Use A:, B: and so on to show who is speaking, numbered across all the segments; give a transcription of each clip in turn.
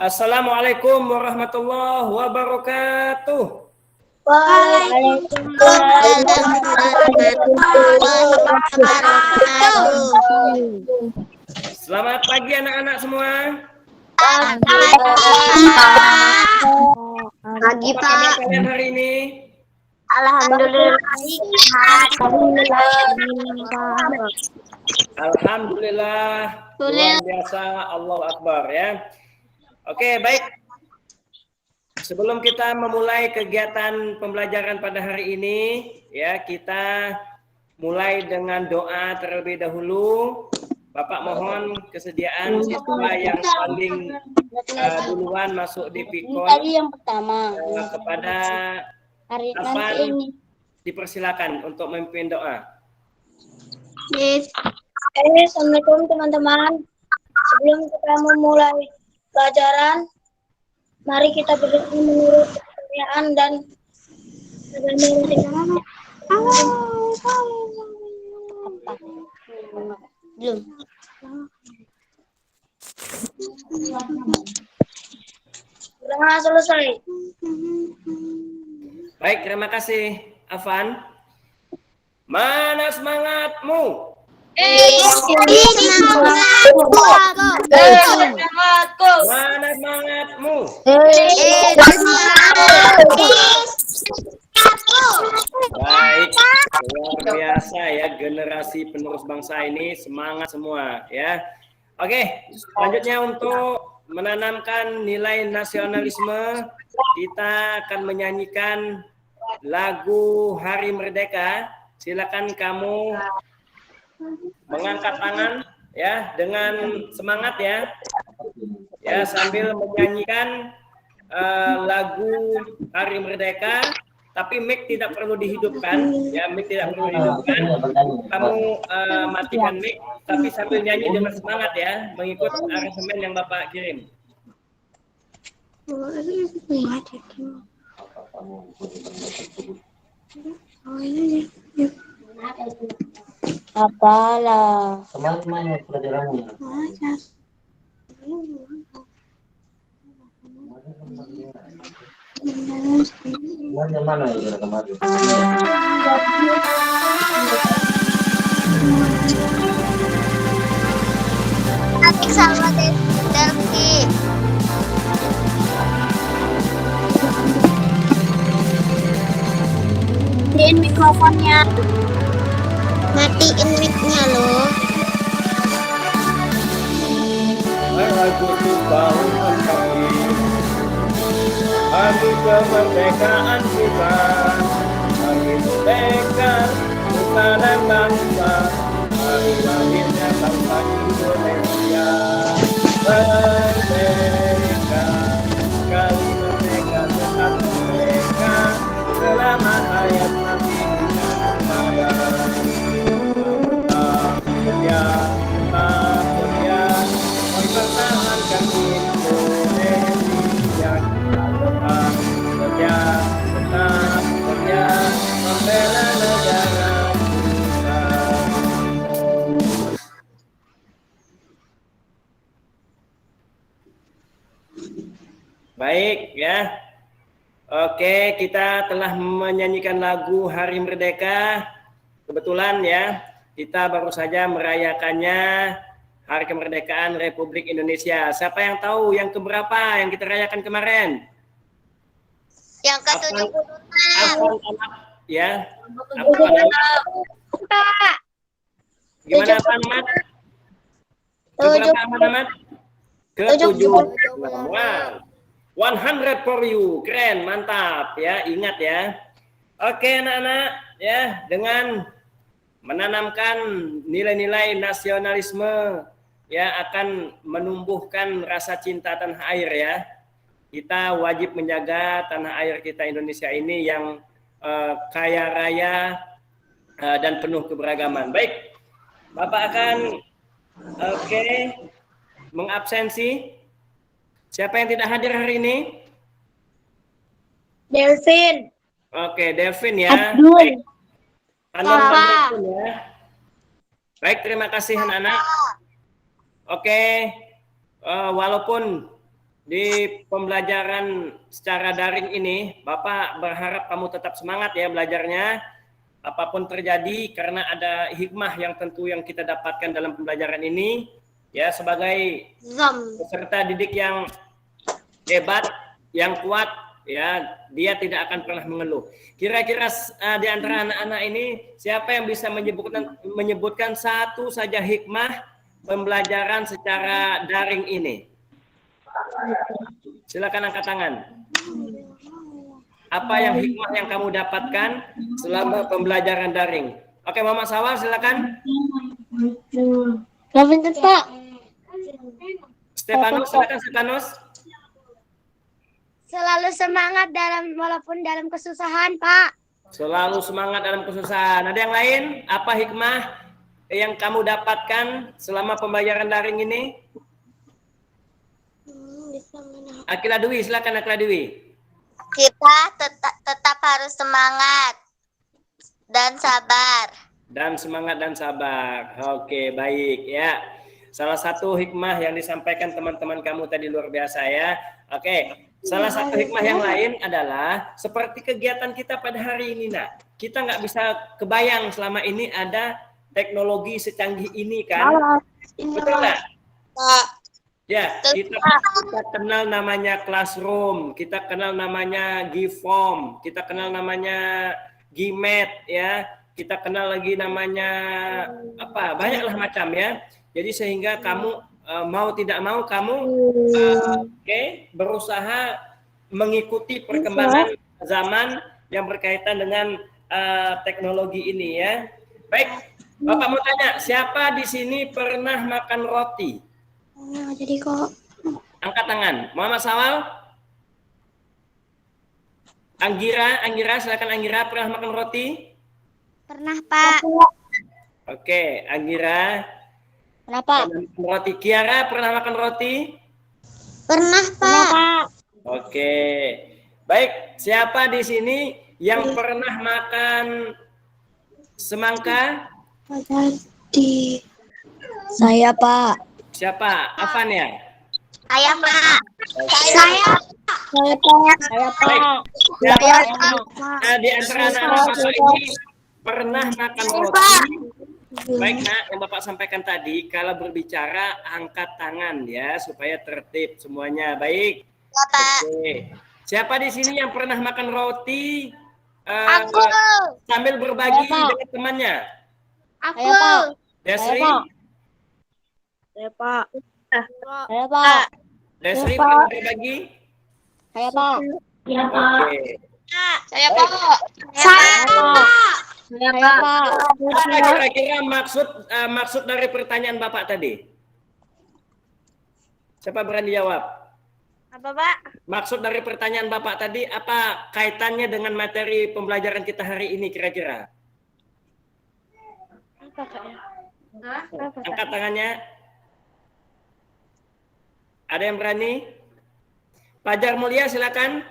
A: Assalamualaikum warahmatullahi wabarakatuh.
B: Waalaikumsalam warahmatullahi wabarakatuh.
A: Selamat pagi anak-anak semua.
B: Pagi,
A: Apa kabar
B: Pak.
A: kalian hari ini?
B: Alhamdulillah.
A: Alhamdulillah, luar biasa, Allahu Akbar ya. Oke, baik. Sebelum kita memulai kegiatan pembelajaran pada hari ini, ya kita mulai dengan doa terlebih dahulu. Bapak mohon kesediaan siswa yang paling duluan masuk di Pikon.
B: Tadi yang pertama.
A: Kepada
B: Hari
A: Afan
B: nanti ini.
A: dipersilakan untuk memimpin doa.
C: Assalamualaikum teman-teman. Sebelum kita memulai pelajaran, mari kita berdoa menurut pertanyaan dan
B: Belum.
C: Doa selesai.
A: Baik, terima kasih Afan. Mana semangatmu? Mana semangatmu? Baik, luar biasa ya, generasi penerus bangsa ini semangat semua ya. Oke, selanjutnya untuk menanamkan nilai nasionalisme, kita akan menyanyikan lagu Hari Merdeka. Silakan kamu mengangkat tangan ya dengan semangat ya. Ya, sambil menyanyikan lagu Hari Merdeka, tapi mic tidak perlu dihidupkan ya, mic tidak perlu dihidupkan. Kamu matikan mic tapi sambil nyanyi dengan semangat ya, mengikut aransemen yang Bapak kirim.
B: Apalah.
D: Kemarin pelajarannya. Kemarin mana ya kemarin?
B: Atik sama Delki. Matiin mikrofonnya. Matiin mic-nya loh.
A: Lagu tahun kami, hari kemerdekaan kita, hari merdeka nusa dan bangsa, hari lahirnya bangsa Indonesia. Merdeka, kali merdeka tetap merdeka, selamat hayat Nabi Muhammad. Mempertahankan Indonesia, tetap kerja membela negara kita. Baik ya. Oke, kita telah menyanyikan lagu Hari Merdeka. Kebetulan ya, kita baru saja merayakannya Hari Kemerdekaan Republik Indonesia. Siapa yang tahu yang keberapa yang kita rayakan kemarin?
B: Yang ke-76.
A: Anak ya. Gimana Pak Ahmad? Keberapa Ahmad? Ke-76. 100 for you. Keren, mantap ya. Ingat ya. Oke anak-anak ya, dengan menanamkan nilai-nilai nasionalisme ya akan menumbuhkan rasa cinta tanah air ya. Kita wajib menjaga tanah air kita Indonesia ini yang kaya raya dan penuh keberagaman. Baik, Bapak akan mengabsensi. Siapa yang tidak hadir hari ini?
C: Delvin.
A: Oke, Devin ya.
B: Abdul.
A: Baik. Devin ya. Baik, terima kasih anak-anak. Oke, walaupun di pembelajaran secara daring ini, Bapak berharap kamu tetap semangat ya belajarnya. Apapun terjadi, karena ada hikmah yang tentu yang kita dapatkan dalam pembelajaran ini, ya sebagai peserta didik yang hebat, yang kuat, ya dia tidak akan pernah mengeluh. Kira-kira di antara anak-anak ini siapa yang bisa menyebutkan satu saja hikmah pembelajaran secara daring ini? Silakan angkat tangan. Apa yang hikmah yang kamu dapatkan selama pembelajaran daring? Oke, Mama Sawal silakan.
B: Pak.
A: Stefanus silakan Stefanus.
B: Selalu semangat walaupun dalam kesusahan, Pak.
A: Selalu semangat dalam kesusahan. Ada yang lain? Apa hikmah yang kamu dapatkan selama pembelajaran daring ini? Akila Dwi, silakan Akila Dwi.
B: Kita tetap harus semangat dan sabar.
A: Dan semangat dan sabar. Oke, baik ya. Salah satu hikmah yang disampaikan teman-teman kamu tadi luar biasa ya. Oke, salah satu hikmah yang lain adalah seperti kegiatan kita pada hari ini, nak. Kita nggak bisa kebayang selama ini ada teknologi secanggih ini kan? Betul nggak? Ya, kita kenal namanya Classroom, kita kenal namanya Giform, kita kenal namanya Gmat, ya, kita kenal lagi namanya apa, banyaklah macam ya. Jadi sehingga kamu mau tidak mau kamu berusaha mengikuti perkembangan zaman yang berkaitan dengan teknologi ini ya. Baik, Bapak mau tanya, siapa di sini pernah makan roti?
B: Jadi kok
A: Angkat tangan. Muhammad Sawal. Anggira, silakan Anggira, pernah makan roti?
B: pernah, Pak.
A: Oke, Anggira.
B: Kenapa?
A: Pernah makan roti. Kiara pernah makan roti?
B: Pernah, Pak.
A: Oke. Baik, siapa di sini yang pernah makan semangka?
B: Saya, Pak.
A: Siapa? Afan ya?
B: Saya, Pak.
A: Oke.
B: Saya, Pak.
A: Siapa di antara anak-anak Bapak ini pernah makan roti? Baik, nak, yang Bapak sampaikan tadi, kalau berbicara angkat tangan ya, supaya tertib semuanya. Baik. Oke. Siapa di sini yang pernah makan roti
B: Aku.
A: sambil berbagi
B: Saya, Pak.
A: dengan temannya?
B: Aku.
A: Desri?
C: Saya, Pak.
B: Saya, Pak.
A: Desri pernah berbagi?
B: Saya, Pak.
A: Oke.
B: Saya, Pak. Saya, Pak. Saya, Pak.
A: Apa kira-kira maksud dari pertanyaan Bapak tadi? Siapa berani jawab?
C: Apa, Pak?
A: Maksud dari pertanyaan Bapak tadi apa kaitannya dengan materi pembelajaran kita hari ini kira-kira?
C: Apa, Kak?
A: Angkat tangannya. Ada yang berani? Fajar Mulia silakan.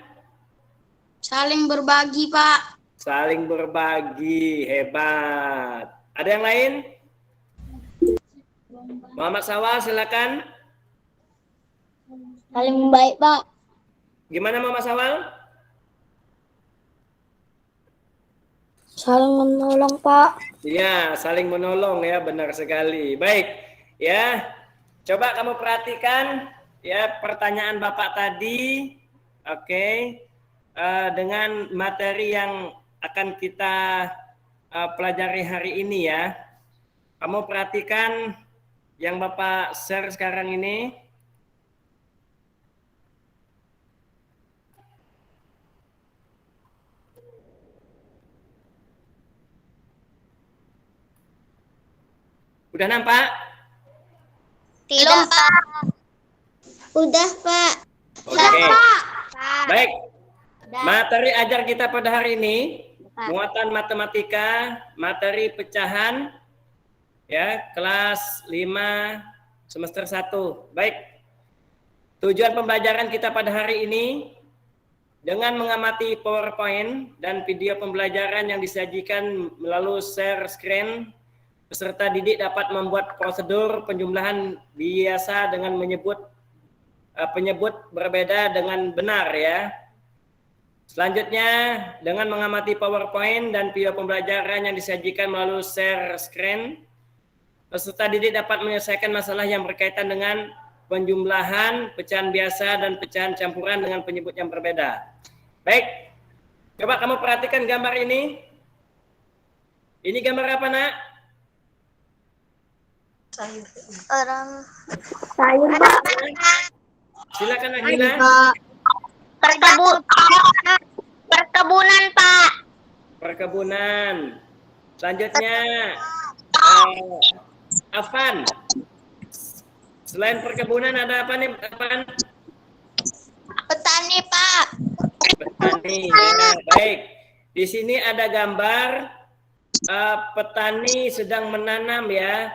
C: Saling berbagi, Pak.
A: Saling berbagi, hebat. Ada yang lain? Muhammad Sawal silakan.
B: Saling membaik, Pak.
A: Gimana Muhammad Sawal?
B: Saling menolong, Pak.
A: Iya, saling menolong ya, benar sekali. Baik, ya. Coba kamu perhatikan ya pertanyaan Bapak tadi. Oke. Dengan materi yang akan kita pelajari hari ini ya. Kamu perhatikan yang Bapak share sekarang ini. Udah nampak?
B: Tidak, Pak. Udah, Pak.
A: Oke. Baik. Materi ajar kita pada hari ini muatan matematika, materi pecahan ya, kelas 5 semester 1. Baik. Tujuan pembelajaran kita pada hari ini dengan mengamati PowerPoint dan video pembelajaran yang disajikan melalui share screen, peserta didik dapat membuat prosedur penjumlahan biasa dengan menyebut penyebut berbeda dengan benar ya. Selanjutnya, dengan mengamati PowerPoint dan video pembelajaran yang disajikan melalui share screen, peserta didik dapat menyelesaikan masalah yang berkaitan dengan penjumlahan, pecahan biasa, dan pecahan campuran dengan penyebut yang berbeda. Baik, coba kamu perhatikan gambar ini. Ini gambar apa, Nak?
C: Orang
B: Sayur.
A: Silakan, Akila.
C: Perkebunan, Pak.
A: Perkebunan. Selanjutnya, Afan. Selain perkebunan ada apa nih, Afan?
C: Petani, Pak.
A: Petani. Ya, baik. Di sini ada gambar petani sedang menanam ya.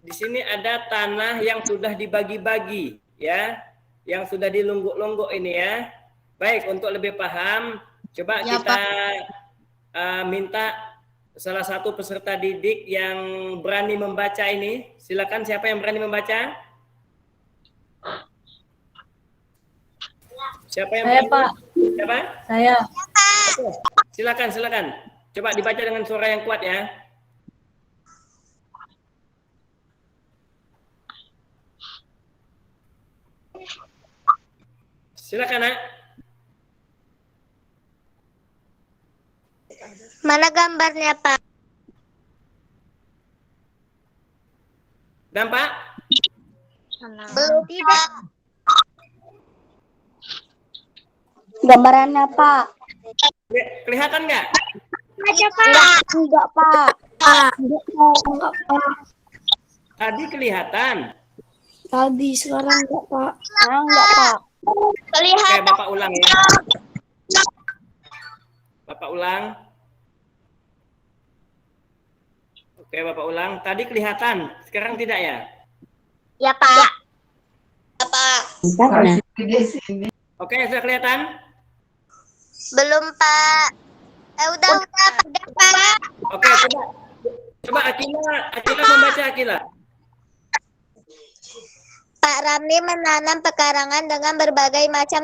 A: Di sini ada tanah yang sudah dibagi-bagi ya, yang sudah dilungguk-lungguk ini ya. Baik, untuk lebih paham, coba
C: Ya,
A: kita minta salah satu peserta didik yang berani membaca ini. Silakan, siapa yang berani membaca? Siapa yang
E: Saya,
A: berani?
E: Pak.
A: Siapa?
E: Saya.
A: Oke, silakan. Coba dibaca dengan suara yang kuat ya. Silakan, Nak.
B: Mana gambarnya, Pak?
A: Nampak?
B: Belum. Tidak.
E: Gambarannya, Pak.
A: Kelihatan nggak?
B: Aja, Pak.
E: Enggak, Pak. Enggak, Pak.
A: Tadi kelihatan.
E: Tadi, sekarang enggak, Pak. Sekarang enggak, Pak.
A: Oke, Bapak ulang ya. Bapak ulang. Oke, Bapak ulang. Tadi kelihatan, sekarang tidak ya?
B: Ya, Pak.
A: Oke, sudah kelihatan?
B: Belum, Pak. Udah, Pak.
A: Oke, coba Akila membaca Akila.
B: Pak Ramli menanam pekarangan dengan berbagai macam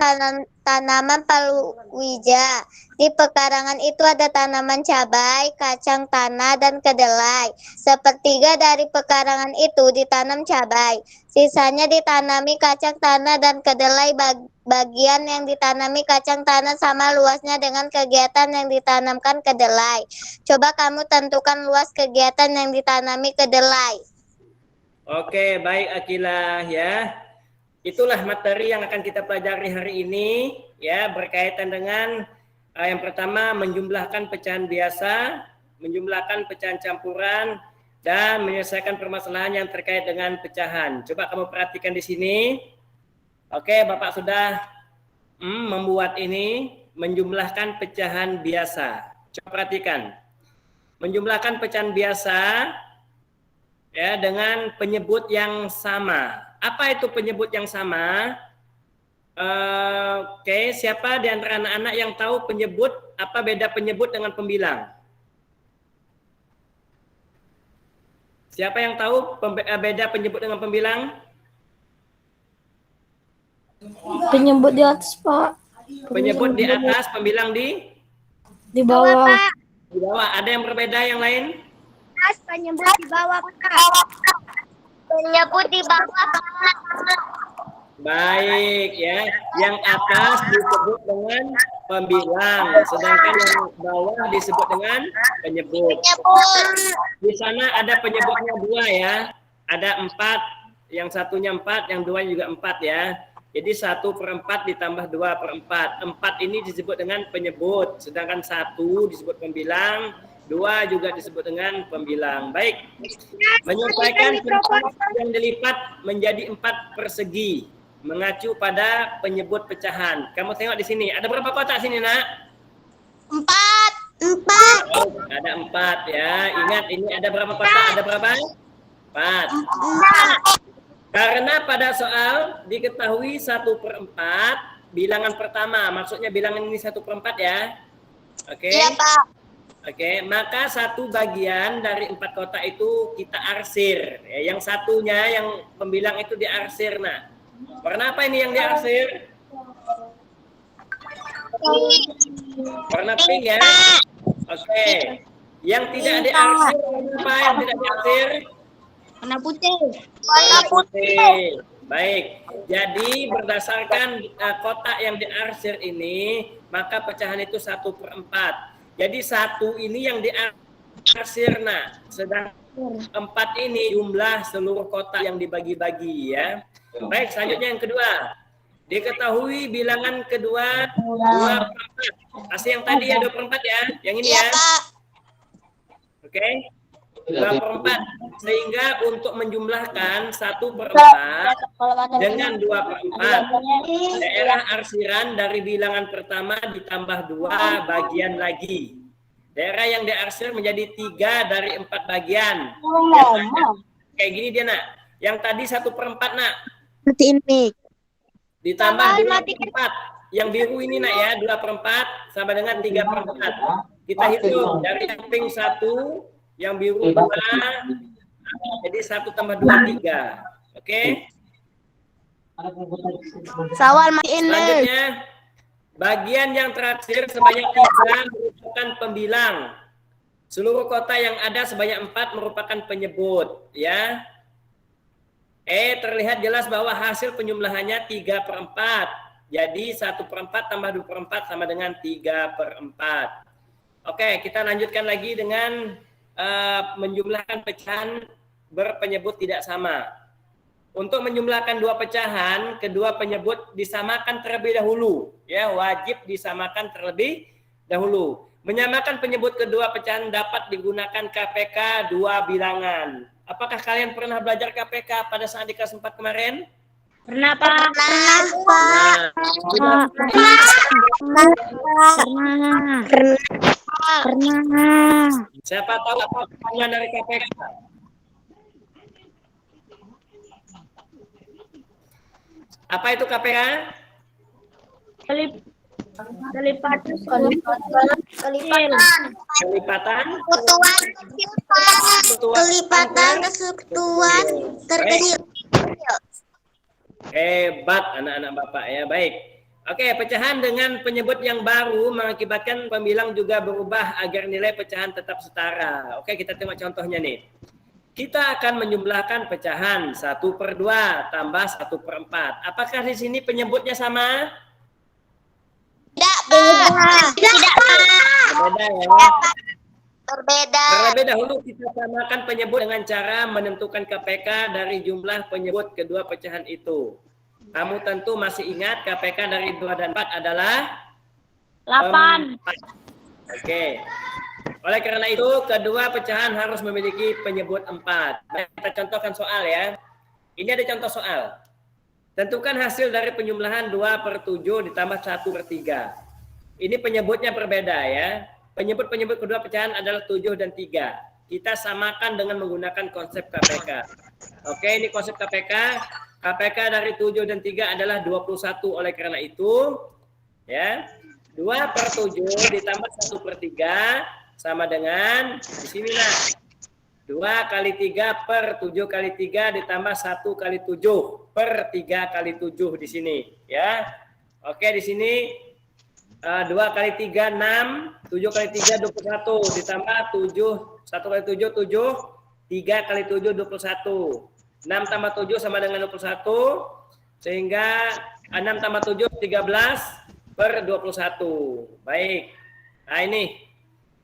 B: tanaman palawija. Di pekarangan itu ada tanaman cabai, kacang tanah, dan kedelai. Sepertiga dari pekarangan itu ditanam cabai. Sisanya ditanami kacang tanah dan kedelai. Bagian yang ditanami kacang tanah sama luasnya dengan kegiatan yang ditanamkan kedelai. Coba kamu tentukan luas kegiatan yang ditanami kedelai.
A: Oke, baik Akila ya. Itulah materi yang akan kita pelajari hari ini ya, berkaitan dengan yang pertama menjumlahkan pecahan biasa, menjumlahkan pecahan campuran, dan menyelesaikan permasalahan yang terkait dengan pecahan. Coba kamu perhatikan di sini. Oke, Bapak sudah membuat ini, menjumlahkan pecahan biasa. Coba perhatikan. Menjumlahkan pecahan biasa ya dengan penyebut yang sama. Apa itu penyebut yang sama? Oke, siapa di antara anak-anak yang tahu penyebut, apa beda penyebut dengan pembilang? Siapa yang tahu beda penyebut dengan pembilang?
E: Penyebut di atas, Pak.
A: Penyebut di atas, pembilang di
E: bawah.
A: Di bawah. Ada yang berbeda yang lain?
B: Penyebut di bawah, Pak. Penyebut di bawah, Pak.
A: Baik ya. Yang atas disebut dengan pembilang, sedangkan yang bawah disebut dengan penyebut. Di sana ada penyebutnya dua ya. Ada 4, yang satunya 4, yang dua juga 4 ya. Jadi 1/4 ditambah 2/4. 4 ini disebut dengan penyebut, sedangkan 1 disebut pembilang, 2 juga disebut dengan pembilang. Baik, menyesuaikan yang dilipat menjadi 4 persegi, mengacu pada penyebut pecahan. Kamu tengok di sini, ada berapa kotak sini, Nak?
B: 4.
A: Oh, ada 4 ya. Ingat, ini ada berapa kotak? Ada berapa? 4. Karena pada soal diketahui 1/4 bilangan pertama, maksudnya bilangan ini 1/4 ya. Oke.
B: Iya, Pak.
A: Oke, maka satu bagian dari 4 kotak itu kita arsir. Ya, yang satunya, yang pembilang itu diarsir, nah. Warna apa ini yang diarsir? Warna pink ya. Oke. Yang tidak diarsir apa yang tidak diarsir?
C: Warna putih.
A: Warna putih. Baik. Jadi berdasarkan kotak yang diarsir ini, maka pecahan itu 1/4. Jadi 1 ini yang diarsir, nah. Sedang 4 ini jumlah seluruh kotak yang dibagi-bagi ya. Baik, selanjutnya yang kedua. Diketahui bilangan kedua 2/4. Masih yang tadi ya 2/4 ya. Yang ini ya. Oke. 2/4. Sehingga untuk menjumlahkan 1/4 dengan 2/4, daerah arsiran dari bilangan pertama ditambah 2 bagian lagi. Daerah yang diarsir menjadi 3 dari 4 bagian. Kayak gini dia nak. Yang tadi 1/4 nak.
B: Matiin mic.
A: Ditambah 2/4. Yang biru ini nak ya, 2/4 sama dengan 3/4. Kita hitung dari yang pink 1, yang biru 2, jadi 1 tambah 2, 3. Oke.
B: Sawal matiin mic.
A: Selanjutnya, bagian yang terakhir sebanyak 3 merupakan pembilang. Seluruh kota yang ada sebanyak 4 merupakan penyebut. Ya. Terlihat jelas bahwa hasil penjumlahannya 3/4. Jadi 1/4 tambah 2/4 sama dengan 3/4. Oke, kita lanjutkan lagi dengan menjumlahkan pecahan berpenyebut tidak sama. Untuk menjumlahkan 2 pecahan, kedua penyebut disamakan terlebih dahulu. Ya, wajib disamakan terlebih dahulu. Menyamakan penyebut kedua pecahan dapat digunakan KPK 2 bilangan. Apakah kalian pernah belajar KPK pada saat di kelas 4 kemarin?
C: Pernah, Pak.
B: Pernah.
A: Siapa tahu apa pertanyaan dari KPK? Apa itu KPK?
C: Kelipatan.
A: Kelipatan.
B: Kelipatan kesatuan terkecil.
A: Hebat anak-anak Bapak ya, baik. Oke, pecahan dengan penyebut yang baru mengakibatkan pembilang juga berubah agar nilai pecahan tetap setara. Oke, kita tengok contohnya nih. Kita akan menjumlahkan pecahan 1/2 tambah 1/4. Apakah di sini penyebutnya sama?
B: Tidak, Pak.
C: Tidak, Pak.
A: Berbeda ya.
B: Berbeda.
A: Terlebih dahulu kita samakan penyebut dengan cara menentukan KPK dari jumlah penyebut kedua pecahan itu. Kamu tentu masih ingat KPK dari 2 dan 4 adalah
C: 8.
A: Oke. Oleh karena itu, kedua pecahan harus memiliki penyebut 4. Baik, kita contohkan soal ya. Ini ada contoh soal. Tentukan hasil dari penjumlahan 2/7 ditambah 1/3. Ini penyebutnya berbeda ya. Penyebut-penyebut kedua pecahan adalah 7 dan 3. Kita samakan dengan menggunakan konsep KPK. Oke, ini konsep KPK. KPK dari 7 dan 3 adalah 21. Oleh karena itu, ya, 2/7 ditambah 1/3 sama dengan di sini nah. 2 kali 3 per 7 kali 3 ditambah 1 kali 7 per 3 kali 7 di sini ya. Oke, di sini 2 kali 3 6, 7 kali 3 21 ditambah 7 1 kali 7 7, 3 kali 7 21. 6 tambah 7 sama dengan 21 sehingga 6 tambah 7 13 per 21. Baik. Nah, ini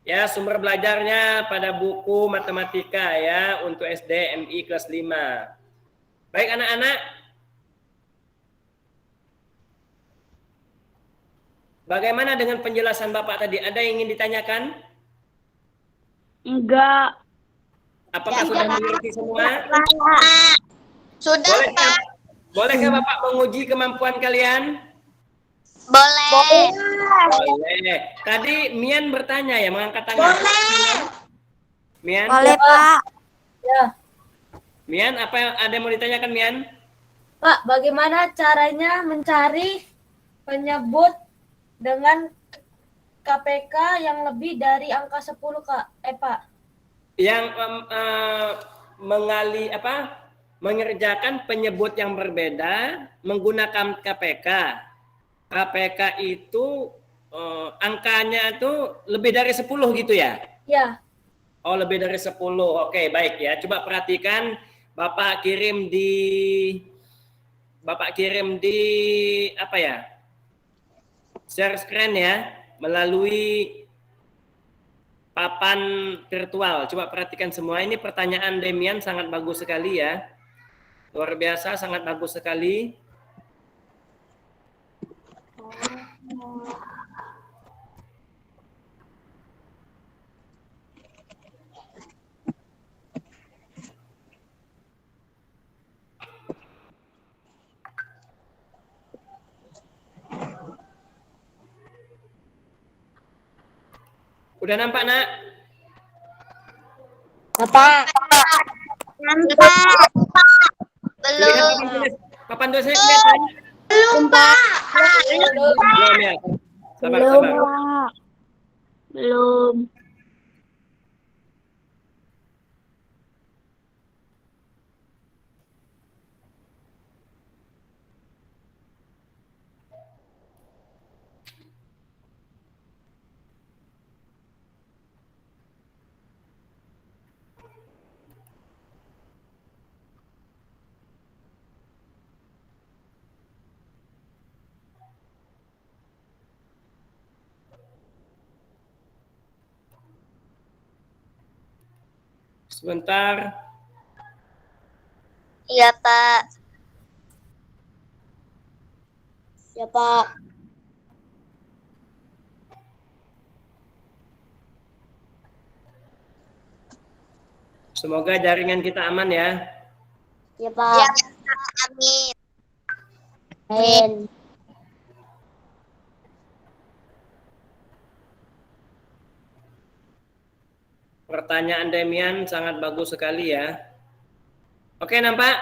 A: ya sumber belajarnya pada buku matematika ya untuk SD MI kelas 5. Baik anak-anak. Bagaimana dengan penjelasan Bapak tadi? Ada yang ingin ditanyakan?
C: Enggak.
A: Apakah sudah mengerti semua?
B: Sudah, Pak.
A: Bolehkah Bapak menguji kemampuan kalian?
B: Boleh.
A: Boleh. Tadi Mian bertanya ya, mengangkat tangan.
B: Boleh.
A: Mian?
B: Boleh, Pak.
E: Ya,
A: Mian, apa yang ada yang mau ditanyakan Mian?
E: Pak, bagaimana caranya mencari penyebut dengan KPK yang lebih dari angka 10, Kak? Pak.
A: Yang mengerjakan penyebut yang berbeda menggunakan KPK. KPK itu angkanya itu lebih dari 10 gitu ya?
E: Ya.
A: Oh, lebih dari 10. Oke, baik ya. Coba perhatikan, Bapak kirim apa ya? Share screen ya, melalui papan virtual. Coba perhatikan semua. Ini pertanyaan Demian sangat bagus sekali ya. Luar biasa, sangat bagus sekali. Udah nampak, Nak?
B: Nampak.
A: Lihat
B: Belum.
A: papan tulisnya kelihatan?
B: Belum, Pak.
A: Belum ya. Sabar,
C: Belum,
A: sabar.
C: Pak. Belum.
A: Sebentar.
B: Iya, Pak. Ya, Pak.
A: Semoga jaringan kita aman ya.
B: Ya, Pak. Ya, amin. Amin.
A: Pertanyaan Demian sangat bagus sekali ya. Oke, nampak?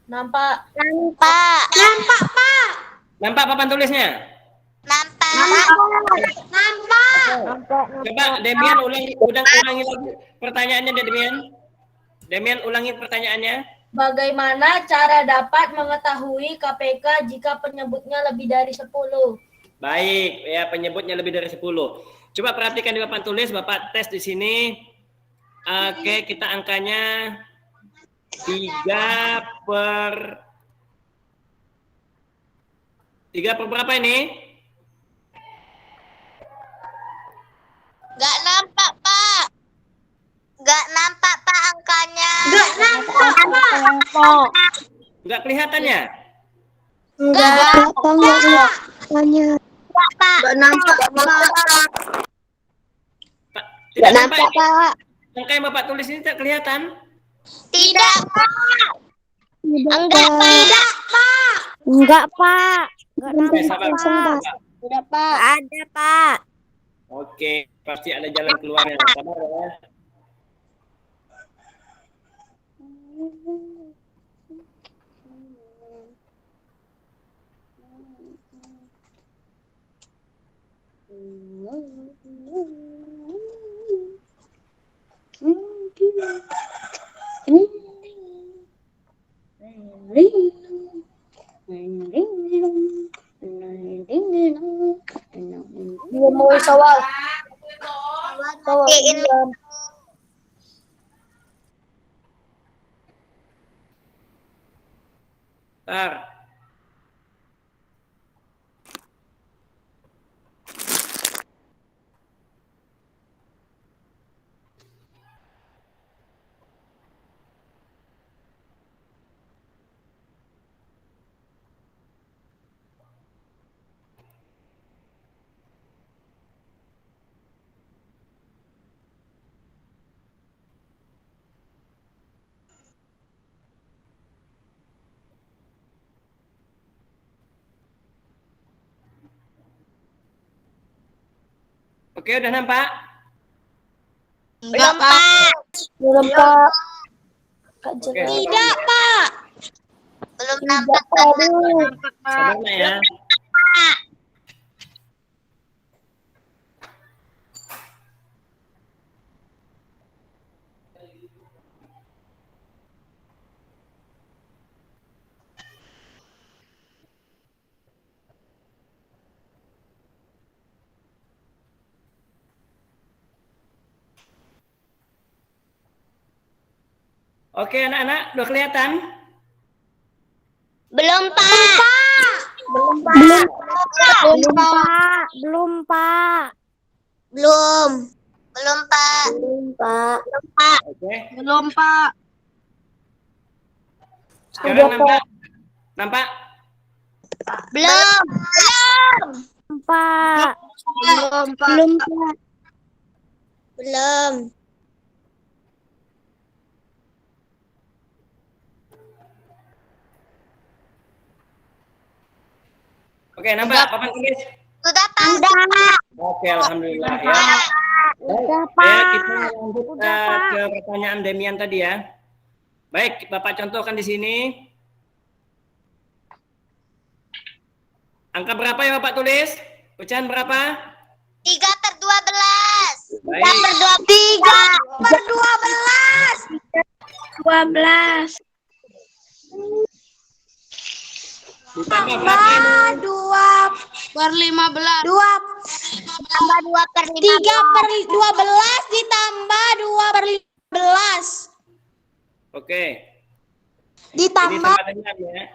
E: Nampak.
B: Nampak. Nampak, Pak.
A: Nampak papan tulisnya?
B: Nampak. Nampak.
A: Coba Demian ulangi lagi pertanyaannya Demian. Demian ulangi pertanyaannya.
E: Bagaimana cara dapat mengetahui KPK jika penyebutnya lebih dari 10?
A: Baik, ya penyebutnya lebih dari 10. Coba perhatikan di papan tulis, Bapak tes di sini. Oke, kita angkanya 3 per berapa ini?
B: Gak nampak, Pak. Gak nampak, Pak, angkanya. Gak nampak, Pak.
A: Enggak kelihatan ya?
B: Enggak nampak. Gak nampak, Pak.
A: Tidak nampak,
B: Pak.
A: angka yang Bapak tulis ini tidak kelihatan?
B: Tidak, Pak. Enggak, Pak.
C: Enggak, Pak. Enggak
A: Oke,
C: nampak,
A: sabar.
C: Pak.
B: Tidak, Pak.
C: Ada, Pak.
A: Oke, pasti ada jalan keluarnya. Sabar ya.
E: Dia mau sawal.
B: Matiin.
A: Bentar. Oke, udah nampak?
B: Belum, Pak.
E: Belum, Pak. Kak
A: Oke,
E: jelas.
B: Tidak, Pak. Belum
E: Tidak,
B: nampak,
E: Pak.
B: Pak.
A: sabar Nak, ya. Oke, anak-anak, udah kelihatan?
B: Belum, Pak. Belum, Pak.
C: Belum, Pak. Belum, Pak.
B: Belum. Belum, Pak.
C: Belum, Pak.
B: Belum, Pak.
A: Oke.
C: Belum, Pak.
A: Sekarang nampak? Nampak?
B: Belum.
C: Belum, Pak.
B: Belum, Pak.
C: Belum, Pak.
B: Belum.
A: Oke, nampak papan tulis?
B: Sudah, Pak. Sudah, Pak.
A: Oke, alhamdulillah ya.
C: Udah,
A: Baik,
C: Pak.
A: ya, kita lanjut
C: Udah, Pak.
A: ke pertanyaan Demian tadi ya. Baik, Bapak contohkan di sini. Angka berapa ya Bapak tulis? Pecahan berapa?
B: 3/12.
A: Baik.
B: 3/12.
C: 12.
A: Ditambah berapa ini?
B: 2/15. 2 tambah 2/15. 3/12 ditambah 2/15.
A: Oke. Ini
B: Ditambah
A: sama dengan ya.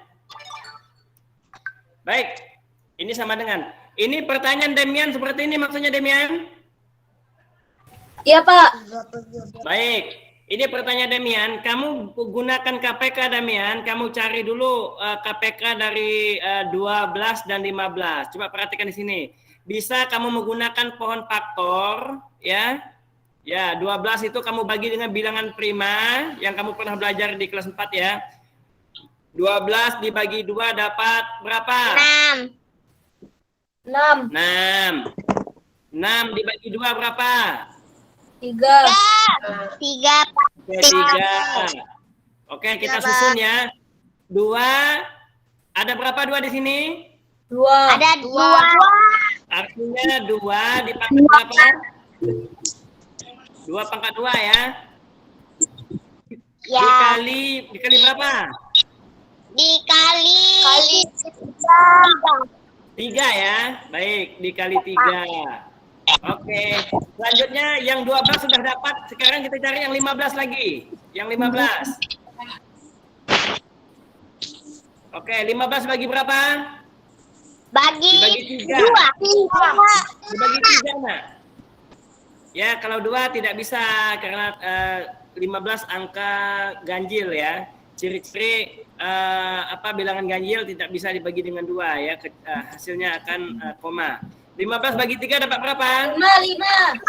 A: Baik. Ini sama dengan. Ini pertanyaan Demian seperti ini maksudnya Demian?
E: Iya, Pak.
A: Baik. Ini pertanyaan Demian. Kamu gunakan KPK Demian. Kamu cari dulu KPK dari 12 dan 15. Coba perhatikan di sini. Bisa kamu menggunakan pohon faktor, ya. Ya, 12 itu kamu bagi dengan bilangan prima yang kamu pernah belajar di kelas 4 ya. 12 dibagi 2 dapat berapa?
B: 6.
E: 6.
A: 6 dibagi 2 berapa?
E: 3.
B: 3.
A: Oke, 3. Oke, kita susun ya. 2. Ada berapa 2 di sini?
E: 2.
B: Ada 2.
A: Artinya 2 dipangkat berapa? 2 pangkat 2 ya.
B: Ya.
A: Dikali berapa?
B: Dikali
A: 3 ya. Baik, dikali 3. Oke. Selanjutnya yang 12 sudah dapat. Sekarang kita cari yang 15 lagi. Yang 15. Oke, 15 bagi berapa?
B: Bagi
A: Dibagi 3.
B: 2.
A: Dibagi 3, Nak. Ya, kalau 2 tidak bisa karena 15 angka ganjil ya. Ciri-ciri bilangan ganjil tidak bisa dibagi dengan 2 ya. Hasilnya akan koma. 15 bagi 3 dapat berapa?
E: 5.
A: 5.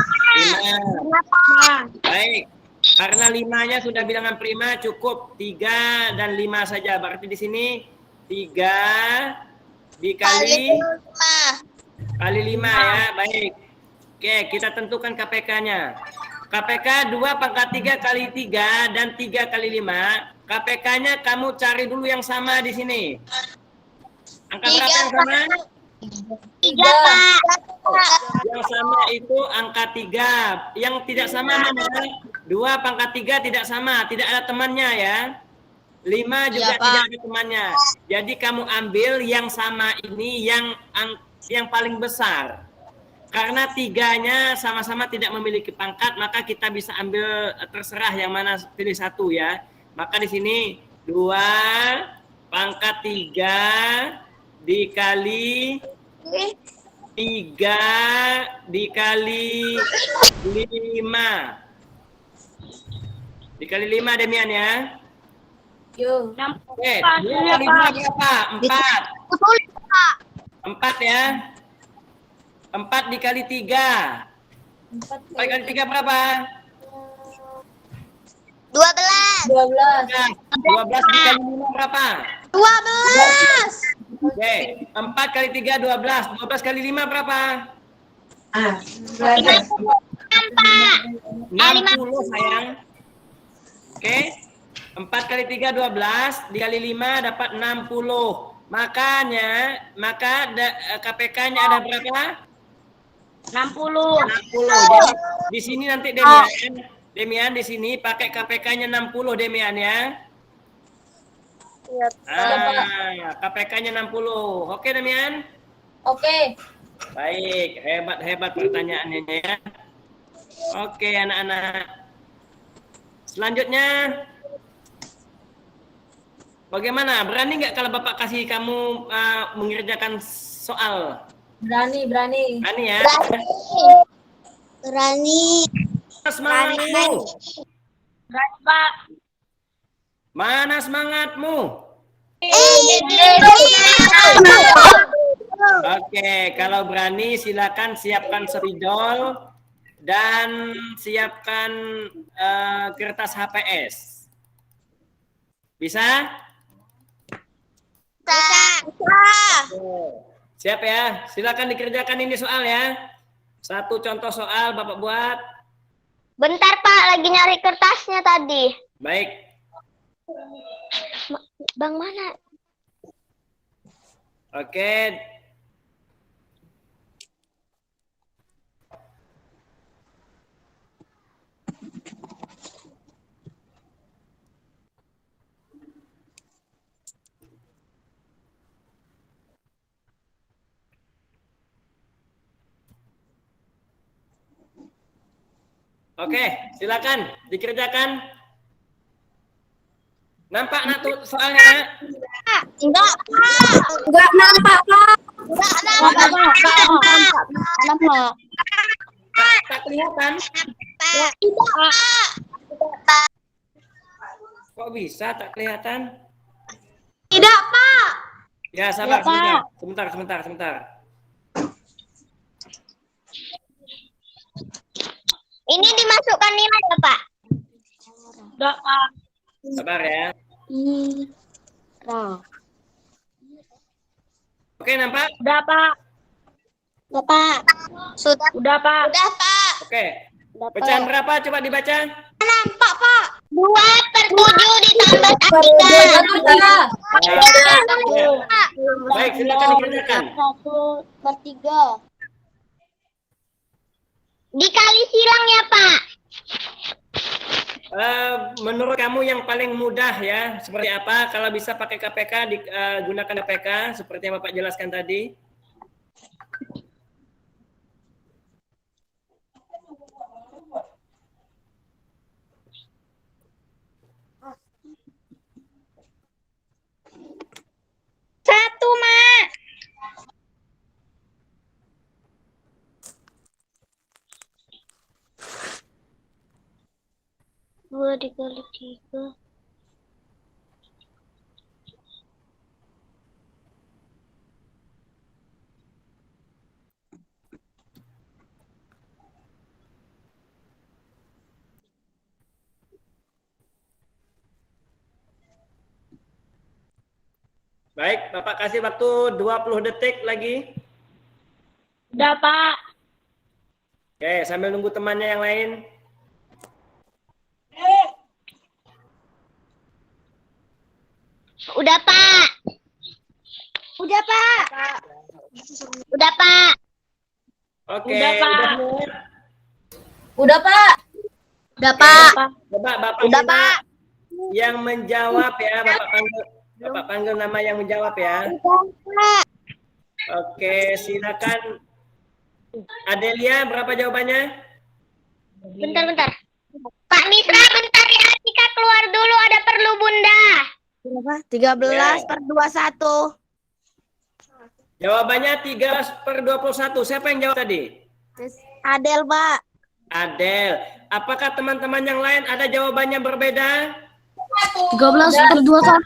A: Baik. Karena 5-nya sudah bilangan prima cukup 3 dan 5 saja. Berarti di sini 3 dikali 5 ya. Baik. Oke, kita tentukan KPK-nya. KPK 2 pangkat 3 kali 3 dan 3 kali 5. KPK-nya kamu cari dulu yang sama di sini. Angka berapa yang sama?
B: 3, Pak.
A: Yang sama itu angka 3. Yang tidak sama mana? 2 pangkat 3 tidak sama, tidak ada temannya ya. 5 juga tidak ada temannya. Jadi kamu ambil yang sama ini yang paling besar. Karena 3-nya sama-sama tidak memiliki pangkat, maka kita bisa ambil terserah yang mana pilih 1 ya. Maka di sini 2 pangkat 3 dikali 3 dikali 5. Dikali 5 Demian ya.
E: Yo.
A: Oke, 2 kali 2 berapa? 4. 4 ya. 4 dikali 3. 4 kali 3 berapa?
B: 12.
A: 12 dikali 5 berapa?
B: 12.
A: Oke, 4 kali 3 12. 12 kali 5 berapa? 60 sayang. Oke. 4 kali 3 12 dikali 5 dapat 60. Maka KPK-nya ada berapa?
C: 60.
A: 60. Jadi di sini nanti Demian di sini pakai KPK-nya 60 Demian ya. KPK-nya 60. Oke Demian?
E: Oke.
A: Baik, hebat pertanyaannya ya. Oke anak-anak. Selanjutnya Bagaimana? Berani nggak kalau Bapak kasih kamu mengerjakan soal?
E: Berani.
A: Berani ya?
B: Berani.
A: Semangatmu.
C: Berani, Pak.
A: Mana semangatmu? Oke, kalau berani silakan siapkan spidol dan siapkan kertas HPS. Bisa? Siap ya? Silakan dikerjakan ini soal ya. Satu contoh soal Bapak buat.
B: Bentar Pak, lagi nyari kertasnya tadi.
A: Baik.
B: Bang mana?
A: Oke. Oke, silakan dikerjakan. Nampak nak tuh soalnya? Nak?
B: Enggak nampak Pak. Enggak nampak.
A: Tak kelihatan? Kok bisa tak kelihatan?
B: Tidak Pak.
A: Ya, sabar
B: Ya,
A: sebentar.
B: Ini dimasukkan nilai ya Pak?
C: Enggak, Pak.
A: Sabar ya. Oke, nampak?
C: Udah, Pak.
B: Udah Pak.
C: Udah, Pak.
B: Udah Pak.
A: Oke. Pecahan berapa? Coba dibaca.
B: Nampak Pak. 2/7 ditambah 3.
A: Baik, silakan dikerjakan.
B: 1/3. Dikali silang ya Pak.
A: Menurut kamu yang paling mudah ya, seperti apa? Kalau bisa pakai KPK, gunakan KPK seperti yang Bapak jelaskan tadi.
B: Satu Mak. Dua dikali 3.
A: Baik, Bapak kasih waktu 20 detik lagi.
C: Udah, Pak.
A: Oke, sambil nunggu temannya yang lain.
B: Udah Pak. Udah Pak. Udah Pak.
A: Oke,
C: Udah, Pak.
E: Udah Pak.
B: Udah Pak.
A: Coba Bapak
B: Udah
A: minta
B: Pak.
A: yang menjawab ya, Bapak panggil nama yang menjawab ya. Oke, silakan. Adelia, berapa jawabannya?
B: Bentar. Pak Misra, bentar ya. Tika keluar dulu, ada perlu Bunda.
C: 13/21.
A: Jawabannya 13/21. Siapa yang jawab tadi?
C: Adel, Pak.
A: Adel. Apakah teman-teman yang lain ada jawabannya berbeda?
C: 13/21.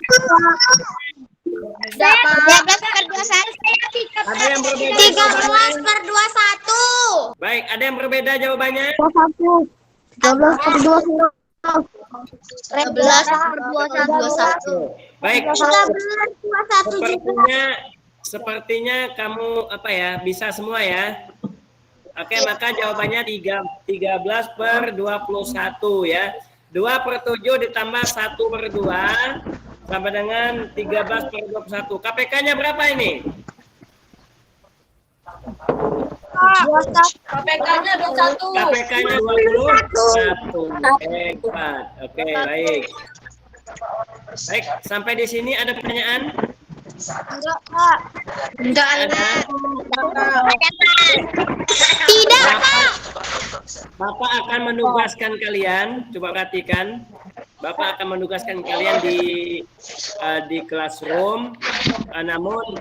B: 13/21.
A: Ada yang berbeda?
B: 13/21.
A: Baik, ada yang berbeda jawabannya?
C: 13/21.
B: 13/21.
A: Baik.
B: 13/21
A: Sepertinya kamu bisa semua ya. Oke, maka jawabannya 13/21 ya. 2/7 ditambah 1/2 sama dengan 13/21. KPK-nya berapa ini?
E: KPK-nya 21.
A: KPK-nya 21. Hebat. Oke, baik. Baik, sampai di sini ada pertanyaan?
B: Enggak, Pak. Enggak
A: Ada?
B: Tidak, Pak.
A: Bapak akan menugaskan kalian, coba perhatikan. Bapak akan menugaskan kalian di classroom. Namun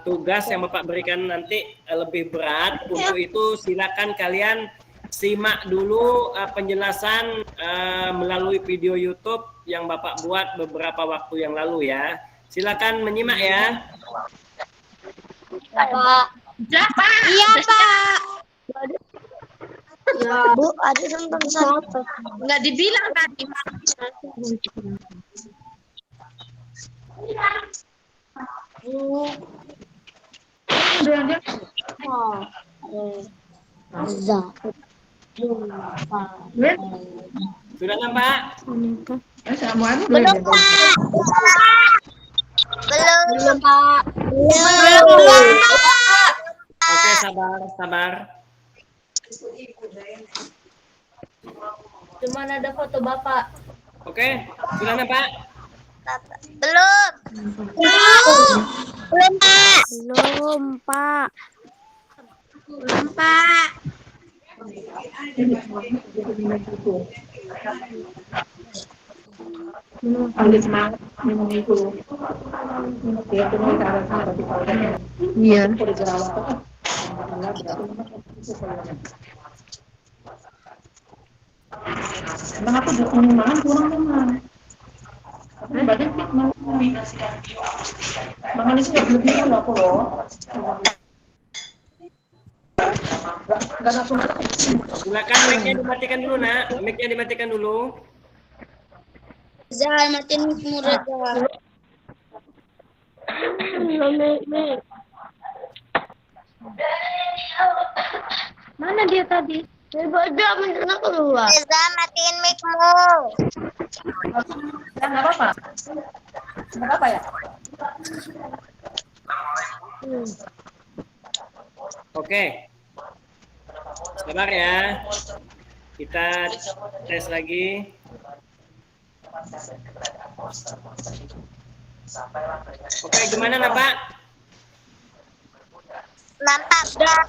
A: tugas yang Bapak berikan nanti lebih berat. Untuk itu silakan kalian simak dulu penjelasan melalui video YouTube yang Bapak buat beberapa waktu yang lalu ya. Silakan menyimak ya.
B: Pak. Iya, Pak. Ya, Bu, ada tentang satu.
C: Nggak dibilang tadi.
A: Sudah nampak?
B: Belum, Pak. Belum,
C: Pak.
B: Belum, Pak.
A: Oke, sabar.
E: Cuman ada foto Bapak.
A: Oke, sudah nampak?
B: Belum. Belum, Pak.
C: Belum, Pak.
B: Belum, Pak.
C: Iya.
F: Emang aku dukung makan kurang teman. Badan fit mau. Makan itu nggak berlebihan loh aku loh. Nggak langsung.
A: Silakan mic-nya dimatikan dulu, Nak. Mic-nya dimatikan dulu.
B: Jangan matiin murid.
C: Mana dia tadi? Dia mendengar keluar.
B: Reza, matiin mic-mu.
F: Ya nggak apa-apa. Nggak apa ya.
A: Oke. Sabar ya. Kita tes lagi. Oke, gimana Pak?
B: Nampak, Pak.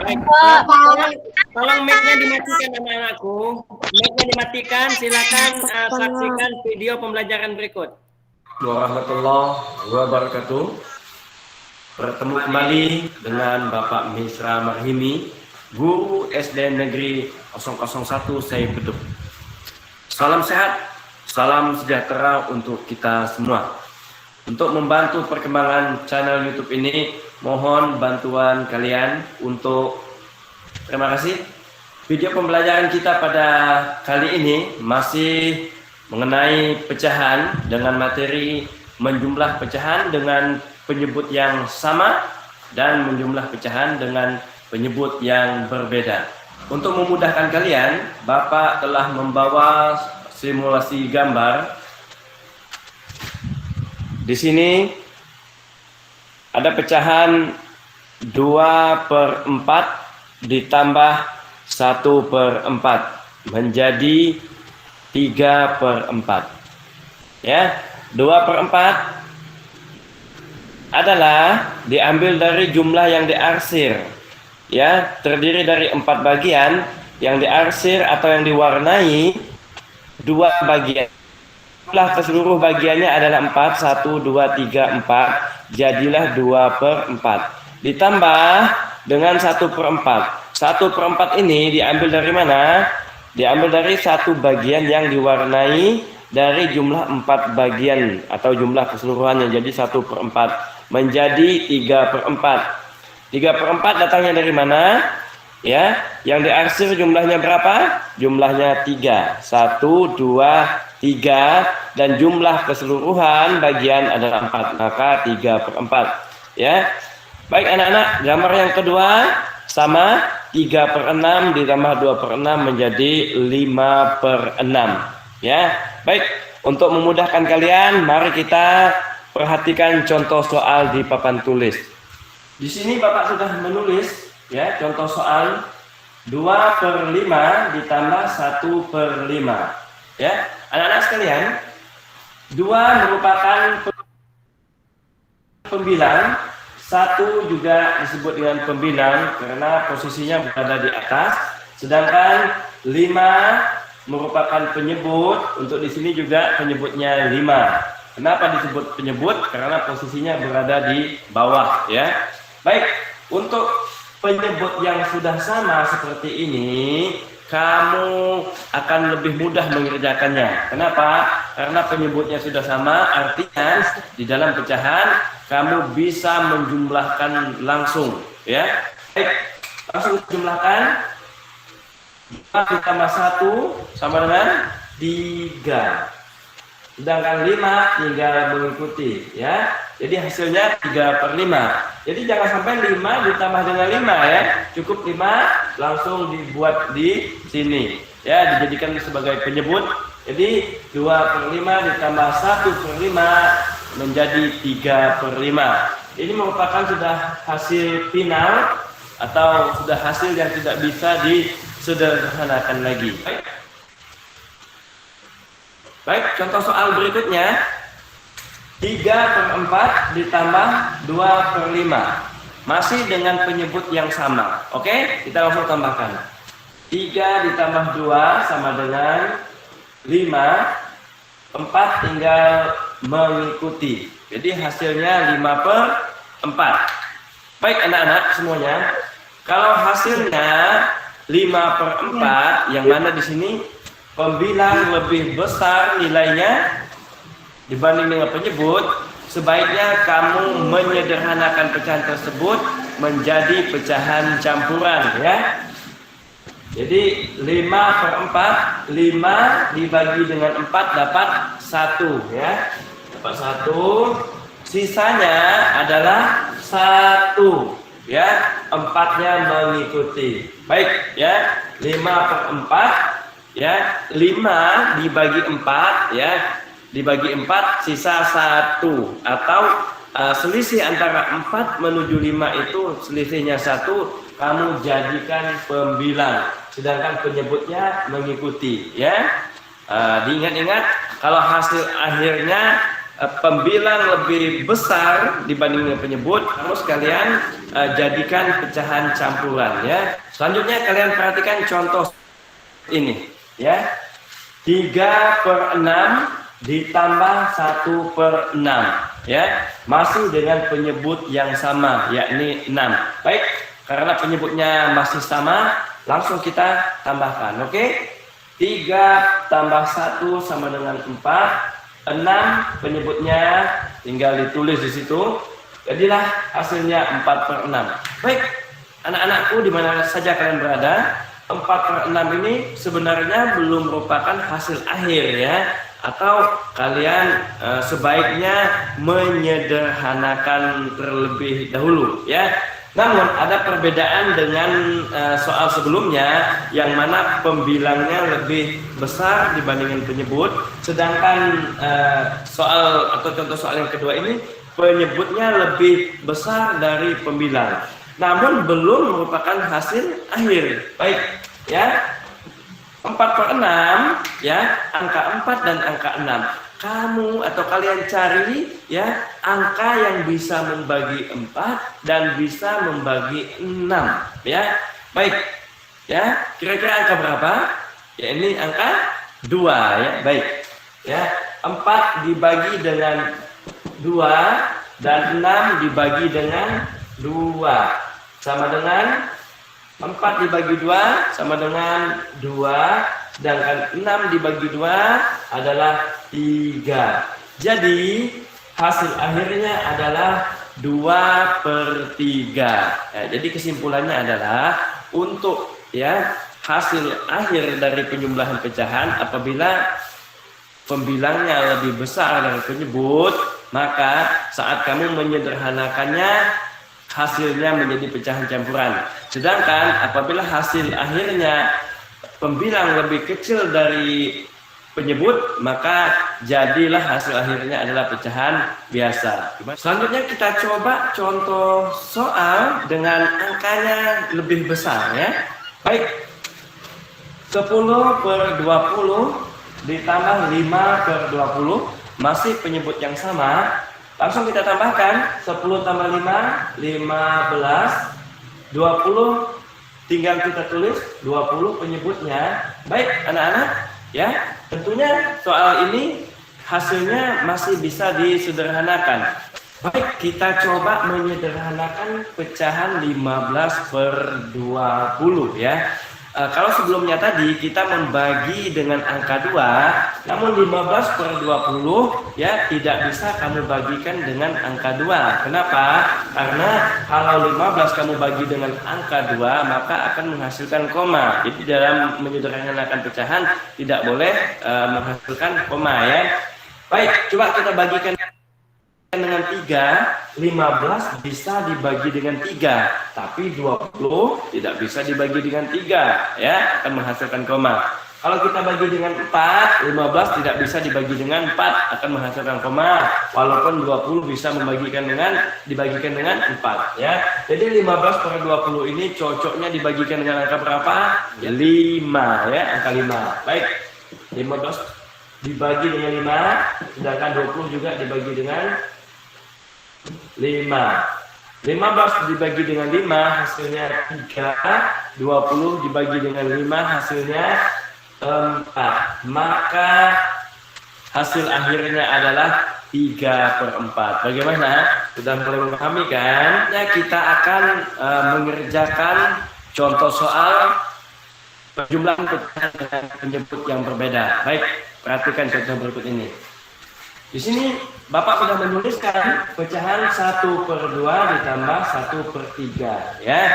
A: Baik, tolong mic-nya dimatikan anak-anakku. Mic-nya dimatikan, silakan saksikan video pembelajaran berikut. Warahmatullahi wabarakatuh. Bertemu kembali dengan Bapak Misra Marhimi, Guru SD Negeri 001 Saibeduk. Salam sehat, salam sejahtera untuk kita semua. Untuk membantu perkembangan channel YouTube ini, mohon bantuan kalian untuk terima kasih. Video pembelajaran kita pada kali ini masih mengenai pecahan dengan materi menjumlah pecahan dengan penyebut yang sama dan menjumlah pecahan dengan penyebut yang berbeda. Untuk memudahkan kalian, Bapak telah membawa simulasi gambar. Di sini ada pecahan 2/4 ditambah 1/4 menjadi 3/4. Ya, 2/4 adalah diambil dari jumlah yang diarsir. Ya, terdiri dari 4 bagian yang diarsir atau yang diwarnai 2 bagian. Jumlah keseluruh bagiannya adalah 4, 1, 2, 3, 4. Jadilah 2/4. Ditambah dengan 1/4. 1/4 ini diambil dari mana? Diambil dari satu bagian yang diwarnai dari jumlah 4 bagian atau jumlah keseluruhannya. Jadi 1/4 menjadi 3/4. 3/4 datangnya dari mana? Ya, yang diarsir jumlahnya berapa? Jumlahnya 3. 1, 2, 3 dan jumlah keseluruhan bagian adalah 4, maka 3/4. Ya. Baik anak-anak, gambar yang kedua sama 3/6 ditambah 2/6 menjadi 5/6. Ya. Baik, untuk memudahkan kalian, mari kita perhatikan contoh soal di papan tulis. Di sini Bapak sudah menulis ya contoh soal 2/5 ditambah 1/5. Ya, anak-anak sekalian, 2 merupakan pembilang, 1 juga disebut dengan pembilang karena posisinya berada di atas, sedangkan 5 merupakan penyebut. Untuk di sini juga penyebutnya 5. Kenapa disebut penyebut? Karena posisinya berada di bawah ya. Baik, untuk penyebut yang sudah sama seperti ini, kamu akan lebih mudah mengerjakannya. Kenapa? Karena penyebutnya sudah sama, artinya di dalam pecahan kamu bisa menjumlahkan langsung ya. Baik, langsung jumlahkan. 4 ditambah 1 sama dengan 3. Sedangkan 5 tinggal mengikuti ya. Jadi hasilnya 3/5. Jadi jangan sampai 5 ditambah dengan 5 ya. Cukup 5 langsung dibuat di sini. Ya, dijadikan sebagai penyebut. Jadi 2/5 ditambah 1/5 menjadi 3/5. Ini merupakan sudah hasil final atau sudah hasil yang tidak bisa disederhanakan lagi. Baik, contoh soal berikutnya. 3/4 ditambah 2/5. Masih dengan penyebut yang sama. Oke, kita langsung tambahkan. 3 ditambah 2 sama dengan 5. 4 tinggal mengikuti. Jadi hasilnya 5/4. Baik anak-anak semuanya. Kalau hasilnya 5/4, yang mana di sini pembilang lebih besar nilainya dibanding dengan penyebut, sebaiknya kamu menyederhanakan pecahan tersebut menjadi pecahan campuran ya. Jadi 5/4, 5 dibagi dengan 4 dapat 1 ya. Dapat 1, sisanya adalah 1 ya, 4-nya mengikuti. Baik ya, 5/4 ya, 5 dibagi 4 ya, dibagi 4 sisa 1, atau selisih antara 4 menuju 5 itu selisihnya 1, kamu jadikan pembilang, sedangkan penyebutnya mengikuti ya. Diingat-ingat, kalau hasil akhirnya pembilang lebih besar dibanding dengan penyebut, kamu sekalian jadikan pecahan campuran ya. Selanjutnya kalian perhatikan contoh ini ya. 3/6 ditambah 1/6 ya, masih dengan penyebut yang sama, yakni 6. Baik, karena penyebutnya masih sama, langsung kita tambahkan. Oke, 3 tambah 1 sama dengan 4. 6 penyebutnya tinggal ditulis di situ, jadilah hasilnya 4/6. Baik anak-anakku, di mana saja kalian berada, 4/6 ini sebenarnya belum merupakan hasil akhir ya, atau kalian sebaiknya menyederhanakan terlebih dahulu ya. Namun ada perbedaan dengan soal sebelumnya, yang mana pembilangnya lebih besar dibandingkan penyebut, sedangkan soal atau contoh soal yang kedua ini penyebutnya lebih besar dari pembilang, namun belum merupakan hasil akhir. Baik ya, 4/6 ya, angka 4 dan angka 6. Kamu atau kalian cari ya angka yang bisa membagi 4 dan bisa membagi 6 ya. Baik ya, kira-kira angka berapa? Ya, ini angka 2 ya. Baik ya, 4 dibagi dengan 2 dan 6 dibagi dengan 2 sama dengan 4 dibagi 2 sama dengan 2, sedangkan 6 dibagi 2 adalah 3. Jadi hasil akhirnya adalah 2/3. Ya, jadi kesimpulannya adalah untuk ya hasil akhir dari penjumlahan pecahan, apabila pembilangnya lebih besar dari penyebut, maka saat kamu menyederhanakannya hasilnya menjadi pecahan campuran. Sedangkan apabila hasil akhirnya pembilang lebih kecil dari penyebut, maka jadilah hasil akhirnya adalah pecahan biasa. Selanjutnya kita coba contoh soal dengan angkanya lebih besar ya. Baik, 10/20 ditambah 5/20, masih penyebut yang sama. Langsung kita tambahkan, 10 tambah 5, 15, 20 tinggal kita tulis 20 penyebutnya. Baik anak-anak, Ya, tentunya soal ini hasilnya masih bisa disederhanakan. Baik, kita coba menyederhanakan pecahan 15/20 ya. Kalau sebelumnya tadi kita membagi dengan angka 2, namun 15/20 ya tidak bisa kamu bagikan dengan angka 2. Kenapa? Karena kalau 15 kamu bagi dengan angka 2 maka akan menghasilkan koma. Jadi dalam menyederhanakan pecahan tidak boleh menghasilkan koma ya. Baik, coba kita bagikan dengan 3, 15 bisa dibagi dengan 3, tapi 20 tidak bisa dibagi dengan 3 ya, akan menghasilkan koma. Kalau kita bagi dengan 4, 15 tidak bisa dibagi dengan 4, akan menghasilkan koma, walaupun 20 bisa dibagikan dengan 4 ya. Jadi 15/20 ini cocoknya dibagikan dengan angka berapa? 5 ya, angka 5. Baik, 15 dibagi dengan 5, sedangkan 20 juga dibagi dengan 5. 15 dibagi dengan 5 hasilnya 3, 20 dibagi dengan 5 hasilnya 4. Maka hasil akhirnya adalah 3/4. Bagaimana? Sudah mulai memahami kan? Ya, kita akan mengerjakan contoh soal penjumlahan pecahan dengan penyebut yang berbeda. Baik, perhatikan contoh berikut ini. Di sini Bapak sudah menuliskan pecahan 1/2 ditambah 1/3 ya.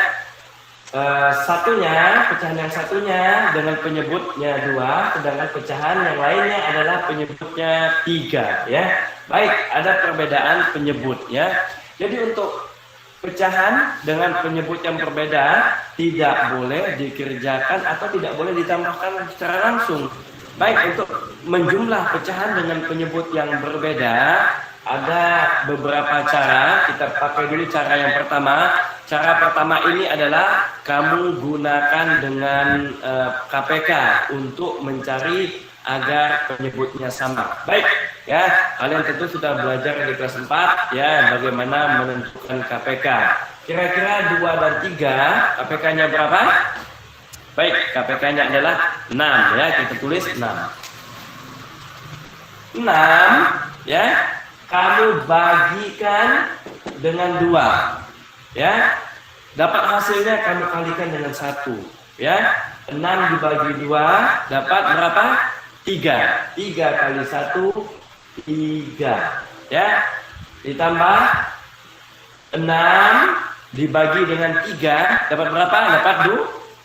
A: Pecahan yang satunya dengan penyebutnya 2, sedangkan pecahan yang lainnya adalah penyebutnya 3 ya. Baik, ada perbedaan penyebut ya. Jadi untuk pecahan dengan penyebut yang berbeda tidak boleh dikerjakan atau tidak boleh ditambahkan secara langsung. Baik, untuk menjumlah pecahan dengan penyebut yang berbeda ada beberapa cara. Kita pakai dulu cara yang pertama. Cara pertama ini adalah kamu gunakan dengan KPK untuk mencari agar penyebutnya sama. Baik, ya, kalian tentu sudah belajar di kelas 4 ya bagaimana menentukan KPK. Kira-kira 2 dan 3, KPK-nya berapa? Baik, KPK-nya adalah 6 ya, kita tulis 6. 6 ya, kamu bagikan dengan 2 ya. Dapat hasilnya kamu kalikan dengan 1 ya. 6 dibagi 2 dapat berapa? 3. 3 kali 1 3 ya. Ditambah 6 dibagi dengan 3 dapat berapa? Dapat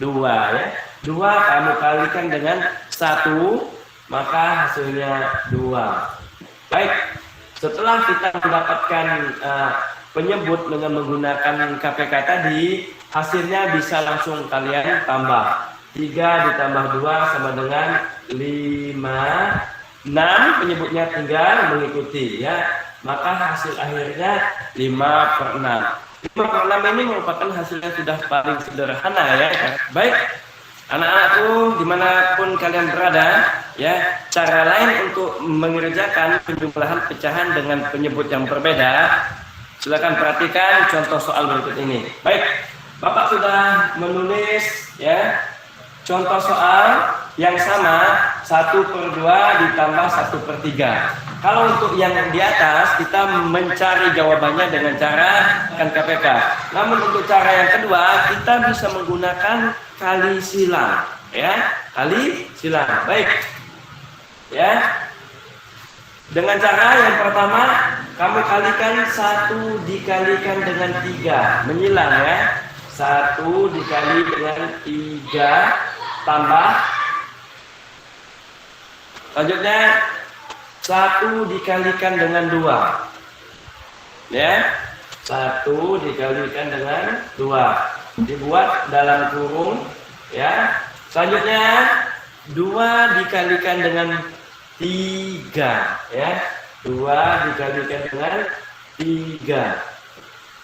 A: 2 ya. 2 kamu kalikan dengan 1 maka hasilnya 2. Baik, setelah kita mendapatkan penyebut dengan menggunakan KPK tadi, hasilnya bisa langsung kalian tambah. 3 ditambah 2 sama dengan 5. 6 penyebutnya tinggal mengikuti ya. Maka hasil akhirnya 5/6. 5/6 ini merupakan hasil yang sudah paling sederhana ya. Baik, anak-anakku dimanapun kalian berada ya, cara lain untuk mengerjakan penjumlahan pecahan dengan penyebut yang berbeda, silakan perhatikan contoh soal berikut ini. Baik, Bapak sudah menulis ya contoh soal yang sama 1/2 ditambah 1/3. Kalau untuk yang di atas kita mencari jawabannya dengan cara kan KPK. Namun untuk cara yang kedua kita bisa menggunakan kali silang ya, kali silang. Baik ya, dengan cara yang pertama kamu kalikan 1 dikalikan dengan 3, menyilang ya. 1 dikali dengan 3 tambah, selanjutnya 1 dikalikan dengan 2 ya. 1 dikalikan dengan 2 dibuat dalam kurung ya. Selanjutnya 2 dikalikan dengan 3 ya. 2 dikalikan dengan 3.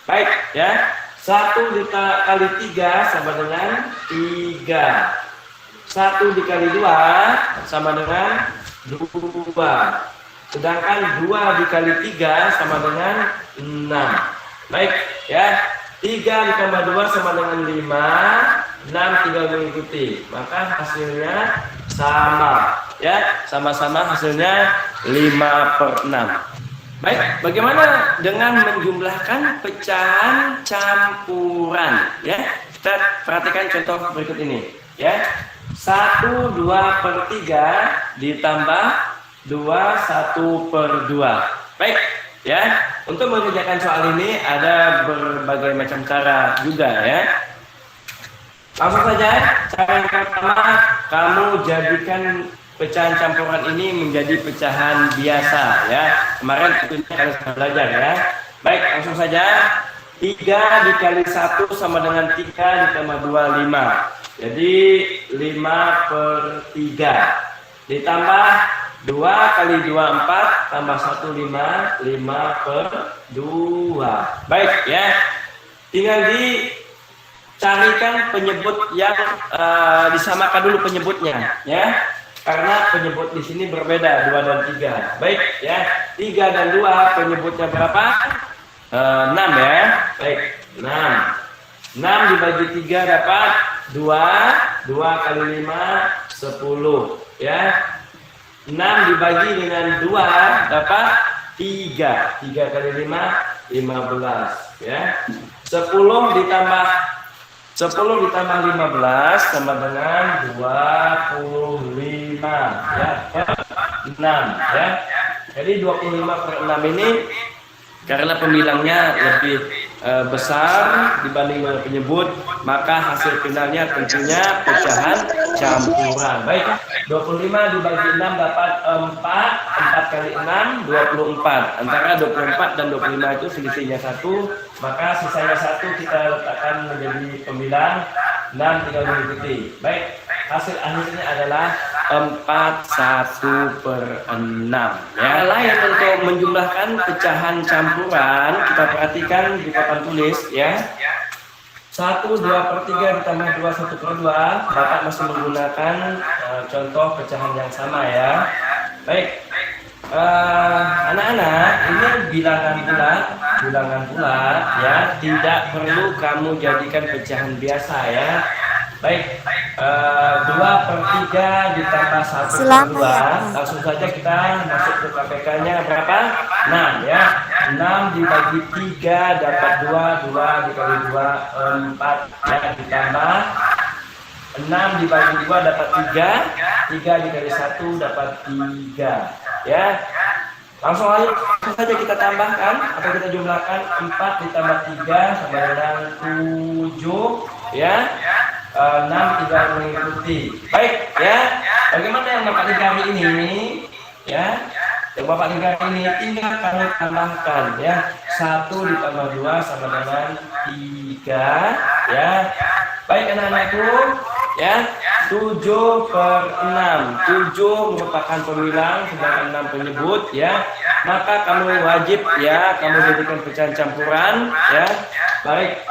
A: Baik ya. 1 dikali 3 sama dengan 3. 1 dikali 2 sama dengan 2. Sedangkan 2 dikali 3 sama dengan 6. Baik ya. 3 ditambah 2 sama dengan 5. 6 tinggal mengikuti. Maka hasilnya sama. Ya, sama-sama hasilnya 5/6. Baik, bagaimana dengan menjumlahkan pecahan campuran? Ya, kita perhatikan contoh berikut ini. Ya, 1 2/3 ditambah 2 1/2. Baik, ya. Untuk mengerjakan soal ini ada berbagai macam cara juga ya. Langsung saja, cara yang pertama, kamu jadikan pecahan campuran ini menjadi pecahan biasa ya. Kemarin tentunya kalian sudah belajar ya. Baik, langsung saja. 3 dikali 1 sama dengan 3 ditambah 2, 5. Jadi 5/3. Ditambah 2 kali 2, 4. Tambah 1, 5. 5/2. Baik ya. Tinggal carikan penyebut yang disamakan dulu penyebutnya ya. Karena penyebut di sini berbeda 2 dan 3. Baik ya. 3 dan 2 penyebutnya berapa? 6 ya. Baik, 6. 6 dibagi 3 dapat 2. 2 kali 5 10 ya. 6 dibagi dengan 2 dapat 3. 3 kali 5 15 ya. 10 ditambah 15 sama dengan 25 ya. 6 ya. Jadi 25/6 ini karena pembilangnya lebih besar dibanding dengan penyebut, maka hasil finalnya tentunya pecahan campuran. Baik, 25 dibagi 6 dapat 4. 4 kali 6 24. Antara 24 dan 25 itu selisihnya 1, maka sisanya 1 kita letakkan menjadi pembilang, 6 tinggal mengikuti. Baik, hasil akhirnya adalah 41/6 ya. Lain untuk menjumlahkan pecahan campuran, kita perhatikan di papan tulis ya. 1 2/3 ditambah 2 1/2. Bapak masih menggunakan contoh pecahan yang sama ya. Baik, anak-anak, ini bilangan bulat ya, tidak perlu kamu jadikan pecahan biasa ya. Baik, 2/3 ditambah 1/2. Langsung saja kita masuk ke KPK-nya berapa? 6 ya. 6 dibagi 3 dapat 2. 2 dikali 2 4 ya. Ditambah 6 dibagi 2 dapat 3. 3 dikali 1 dapat 3 ya. Langsung saja kita tambahkan atau kita jumlahkan. 4 ditambah 3 sama dengan 7 ya. 6 tinggal mengikuti. Baik ya. Bagaimana yang Bapak Ligari ini ya? Yang Bapak Ligari ini tinggal kamu tambahkan ya. 1 ditambah 2 sama dengan 3 ya. Baik anak-anakku ya. 7/6. 7 merupakan pembilang sedangkan 6 penyebut ya. Maka kamu wajib ya kamu jadikan pecahan campuran ya. Baik,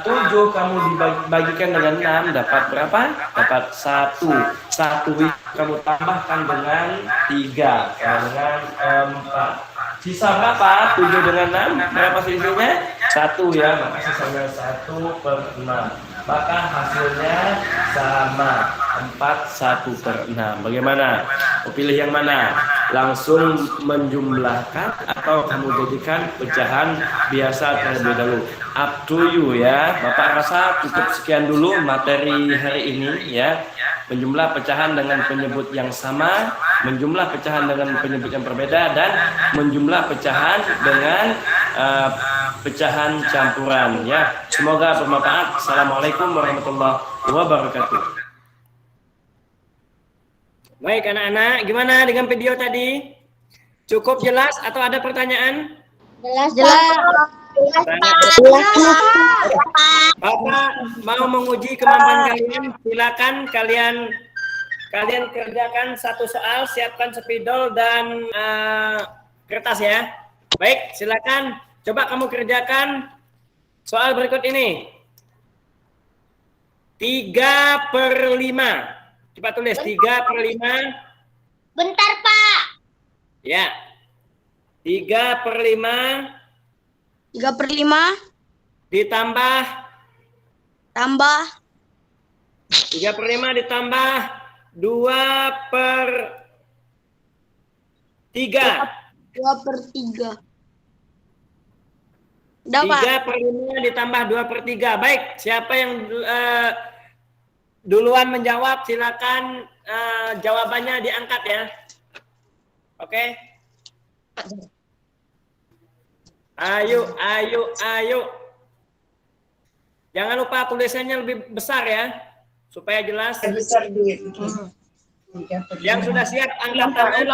A: 7 kamu dibagikan dengan 6 dapat berapa? Dapat 1. 1 kamu tambahkan dengan 3 sama dengan 4. Sisa berapa? 7 dengan 6 berapa sisanya? 1 ya, maka sisanya 1/6. Maka hasilnya sama 4/1/6. Bagaimana? Mau pilih yang mana? Langsung menjumlahkan atau kamu jadikan pecahan biasa terlebih dahulu? Up to you ya. Bapak rasa cukup sekian dulu materi hari ini ya. Menjumlah pecahan dengan penyebut yang sama, menjumlah pecahan dengan penyebut yang berbeda, dan menjumlah pecahan dengan pecahan campuran ya. Semoga bermanfaat. Assalamualaikum warahmatullahi wabarakatuh. Baik anak-anak, gimana dengan video tadi? Cukup jelas atau ada pertanyaan?
B: Jelas.
A: Bapak mau menguji kemampuan kalian, silakan kalian kerjakan satu soal, siapkan spidol dan kertas ya. Baik, silakan coba kamu kerjakan soal berikut ini. 3/5. Coba tulis 3/5.
B: Bentar, Pak.
A: Ya. 3/5
C: 3/5
A: ditambah
C: tambah
A: 3/5 ditambah 2/3.
C: 2/3.
A: 3/5 ditambah 2/3. Baik, siapa yang duluan menjawab silakan jawabannya diangkat ya. Oke. Ayo. Jangan lupa tulisannya lebih besar ya, supaya jelas.
F: Besar duit.
A: Yang sudah siap angkat tangan.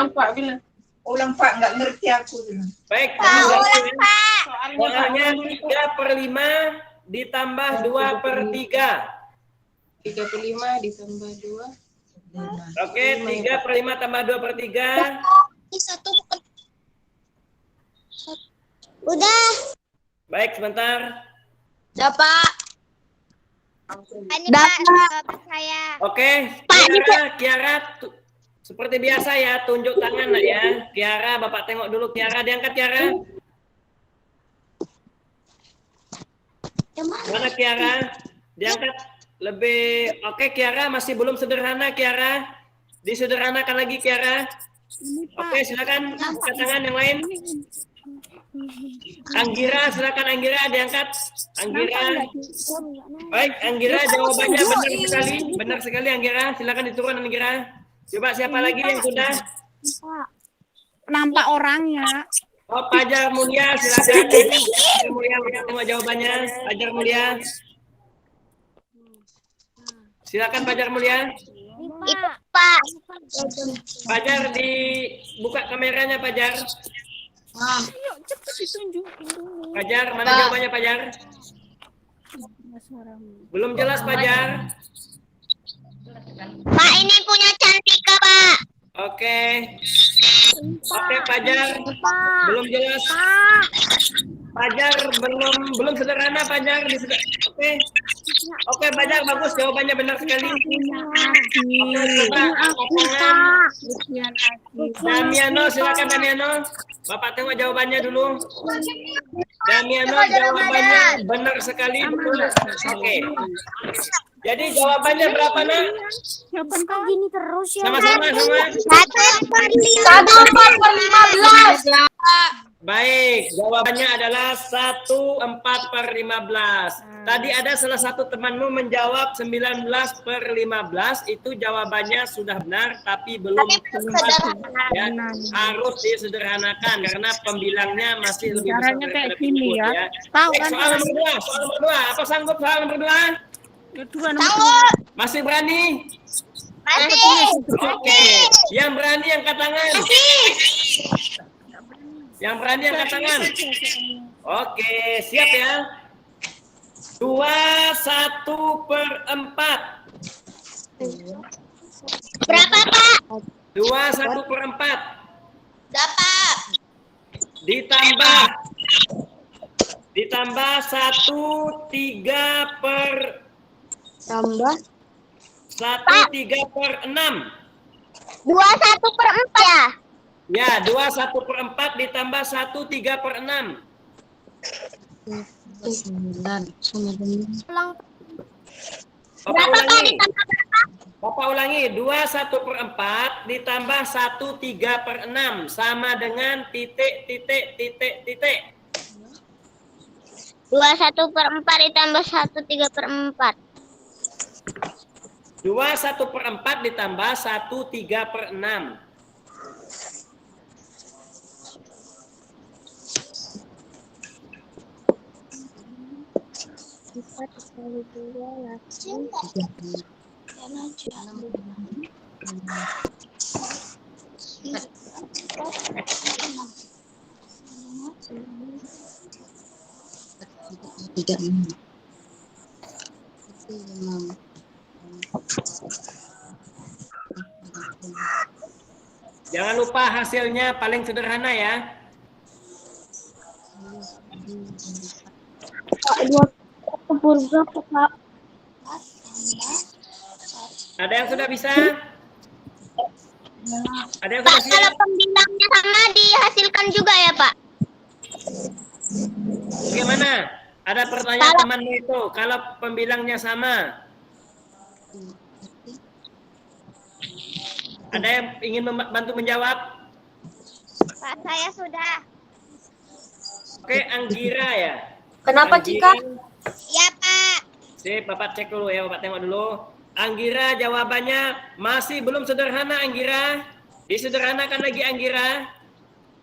F: Ulang Pak, nggak ngerti aku.
A: Baik, soalnya 3/5 ditambah 2/3.
C: 3/5 ditambah 2.
A: Oke, 3/5 tambah 2/3.
B: Udah.
A: Baik, sebentar.
C: Dapat.
B: Ini Pak, jawaban saya.
A: Oke, Kiara, seperti biasa ya, tunjuk tangan nak ya. Kiara, Bapak tengok dulu. Kiara, diangkat Kiara. Mana Kiara? Diangkat lebih. Oke, Kiara masih belum sederhana Kiara. Disederhanakan lagi Kiara. Oke, silakan angkat tangan yang lain. Anggira, silakan Anggira diangkat. Anggira. Baik, Anggira jawabannya benar sekali Anggira. Silakan diturun Anggira. Coba siapa lagi yang sudah?
C: Nampak orangnya.
A: Oh, Fajar Mulia, silakan. Fajar Mulia, tengok jawabannya. Fajar Mulia. Silakan Fajar Mulia.
B: Itu Pak.
A: Fajar dibuka kameranya Fajar.
C: Ayo cepat ditunjukin dulu.
A: Fajar, mana jawabannya Fajar? Belum jelas Fajar.
B: Pak, ini punya Cantika, Pak.
A: Oke. Oke Fajar. Belum jelas. Fajar belum sederhana Fajar. Oke Fajar, bagus jawabannya benar sekali. Oke, coba angkat tangan. Damiano, silakan Damiano. Bapak tengok jawabannya dulu. Damiano jawabannya benar sekali. Betul. Oke. Jadi jawabannya berapa nak?
C: Jawaban kau gini terus ya.
A: Sama-sama semua.
C: 1/15.
A: Baik, jawabannya adalah 1/4/15. Tadi ada salah satu temanmu menjawab 19/15, itu jawabannya sudah benar, tapi belum tepat. Ya, harus disederhanakan karena pembilangnya masih lebih besar
C: Caranya kayak
A: daripada
C: gini
A: tersebut,
C: ya. Tahu kan?
A: Soal nomor 2, soal nomor 2. Apa sanggup soal nomor 2?
C: Kedua nomor.
A: Masih berani?
B: Masih.
A: Oke, yang berani angkat tangan. Yang berani angkat tangan. Oke, siap ya. 2/1/4.
B: Berapa, Pak?
A: 2/1/4
B: Dapat.
A: ditambah 1/3/6.
C: Tambah
A: 1/3/6.
B: 21/4 ya?
A: Ya, 2/1/4 ditambah 1/3/6.
C: 9.
B: Berapa, Pak? Ditambah berapa?
A: Bapak ulangi, 2/1/4 ditambah 1/3/6 sama dengan titik.
B: 21/4 ditambah 1/3/4.
A: 2/1/4 ditambah 1/3/6. Jangan lupa hasilnya paling sederhana ya. Ada yang sudah bisa? Ada yang
B: Pak,
A: sudah siap?
B: kalau pembilangnya sama dihasilkan juga ya, Pak?
A: Bagaimana? Ada pertanyaan temanmu itu, kalau pembilangnya sama. Ada yang ingin bantu menjawab?
B: Pak, saya sudah.
A: Oke, Anggira ya.
E: Kenapa,
A: Anggira.
E: Cika?
B: Ya, Pak.
A: Sip, Bapak cek dulu ya, Bapak tengok dulu. Anggira jawabannya masih belum sederhana, Anggira. Disederhanakan lagi, Anggira.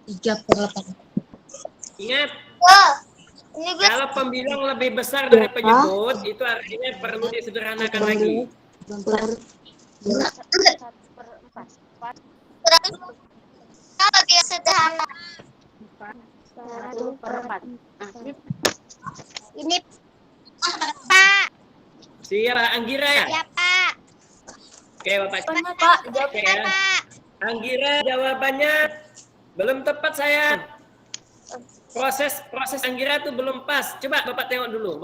C: 3/8.
A: Ingat,
B: Oh, ini gue
A: kalau pembilang lebih besar dari penyebut, itu artinya perlu disederhanakan lagi.
B: bagi yang sederhana.
C: 1/4.
B: Ini Pak.
A: Siapa, Anggira ya?
B: Ya, Pak.
A: Oke, Bapak cek.
E: Jawabannya, Pak.
A: Oke
E: Jawab.
A: ya.
B: Pak.
A: Anggira jawabannya belum tepat, sayang. Proses Anggira tuh belum pas. Coba Bapak tengok dulu.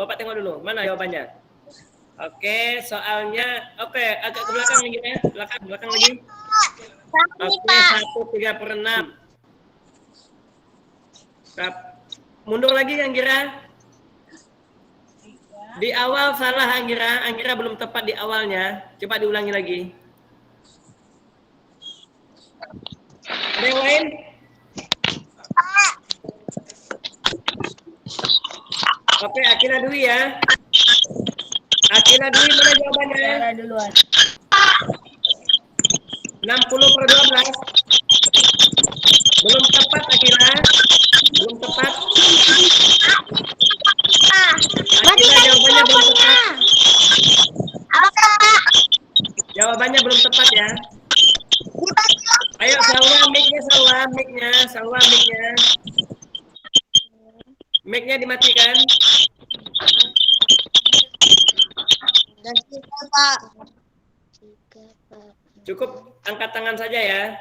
A: Mana jawabannya? Oke, soalnya agak ke belakang lagi ya. Belakang lagi.
B: Ini,
A: Oke,
B: Pak.
A: 1/3/6. Mundur lagi, Anggira. Di awal salah, Anggira. Anggira belum tepat di awalnya. Coba diulangi lagi. Ada yang lain? Oke, Akila Dwi ya. Akila Dwi, mana jawabannya?
E: Cara duluan.
A: 60/12. Belum tepat, Akila. Belum tepat. Akila jawabannya belum tepat.
B: Apa, Pak?
A: Jawabannya belum tepat ya. Ayo Salwa, mic-nya. Mic-nya dimatikan.
B: Dan kita, Pak.
A: Cukup angkat tangan saja ya.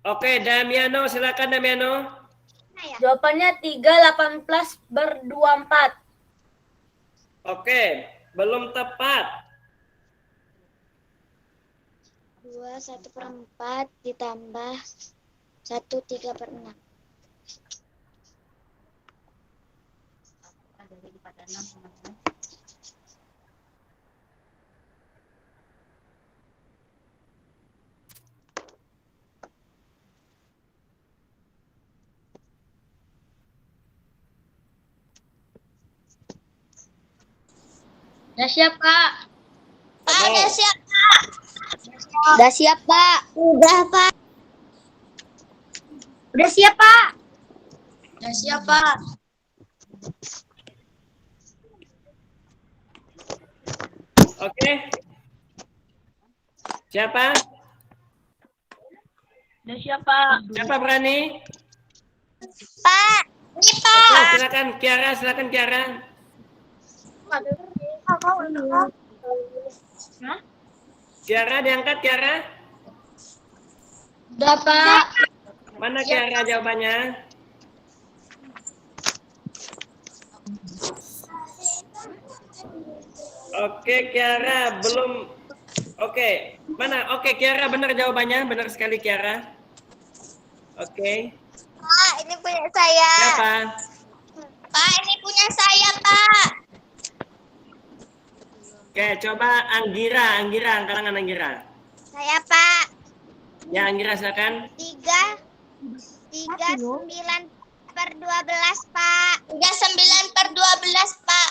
A: Oke, Damiano, silakan Damiano.
E: Jawabannya 3/18/24.
A: Oke, belum tepat.
B: 2 1/4 ditambah 1 3/6.
E: Udah siap, Kak?
B: Pak, udah siap, Pak. Udah siap, Pak. Udah, Pak.
E: Udah siap, Pak?
B: Udah siap, Pak.
A: Oke. Siapa?
E: Udah siap, Pak.
A: Siapa berani?
B: Pak, ini
A: Oke,
B: Pak.
A: silakan Kiara. Kiara diangkat, Kiara.
B: Udah, Pak.
A: Mana Kiara jawabannya? Oke, Kiara belum. Oke, mana? Oke, Kiara benar jawabannya, benar sekali Kiara. Oke.
B: Pak, ini punya saya.
A: Siapa?
B: Pak, ini punya saya, Pak.
A: Oke, coba Anggira, angkat tangan Anggira.
B: Saya, Pak.
A: Ya, Anggira silakan.
B: 39/12, Pak. 39/12, Pak.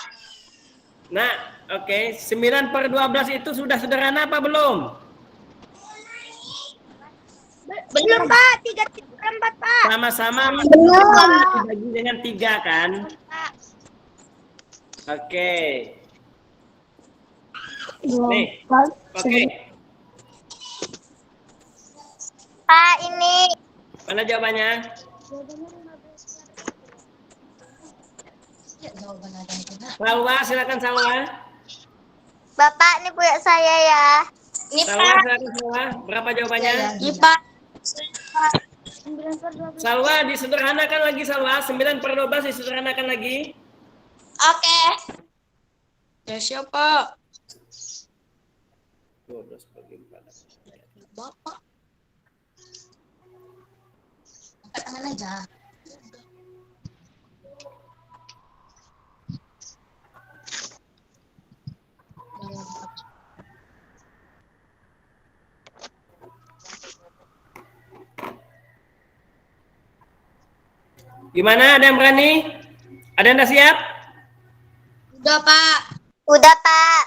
A: Nah, oke, 9/12 itu sudah sederhana apa belum?
B: Belum, Pak. 3/4, Pak.
A: Sama-sama
B: Belum.
A: dibagi dengan 3 kan?
B: Pak.
A: Oke. Nih. Oke.
B: Pak, ini.
A: Mana jawabannya? Salwa, silakan Salwa.
B: Bapak, ini punya saya ya. Ini,
A: Salwa,
B: Pak.
A: silakan Salwa. Berapa jawabannya?
B: Ini, Pak.
A: Salwa, disederhanakan lagi Salwa. 9/12 disederhanakan lagi.
B: Oke.
C: Ya siapa?
A: 12 bagi 4.
C: Bapak. Angkat tangan aja.
A: Gimana? Ada yang berani? Ada yang udah siap?
C: Udah, Pak.
B: Udah, Pak.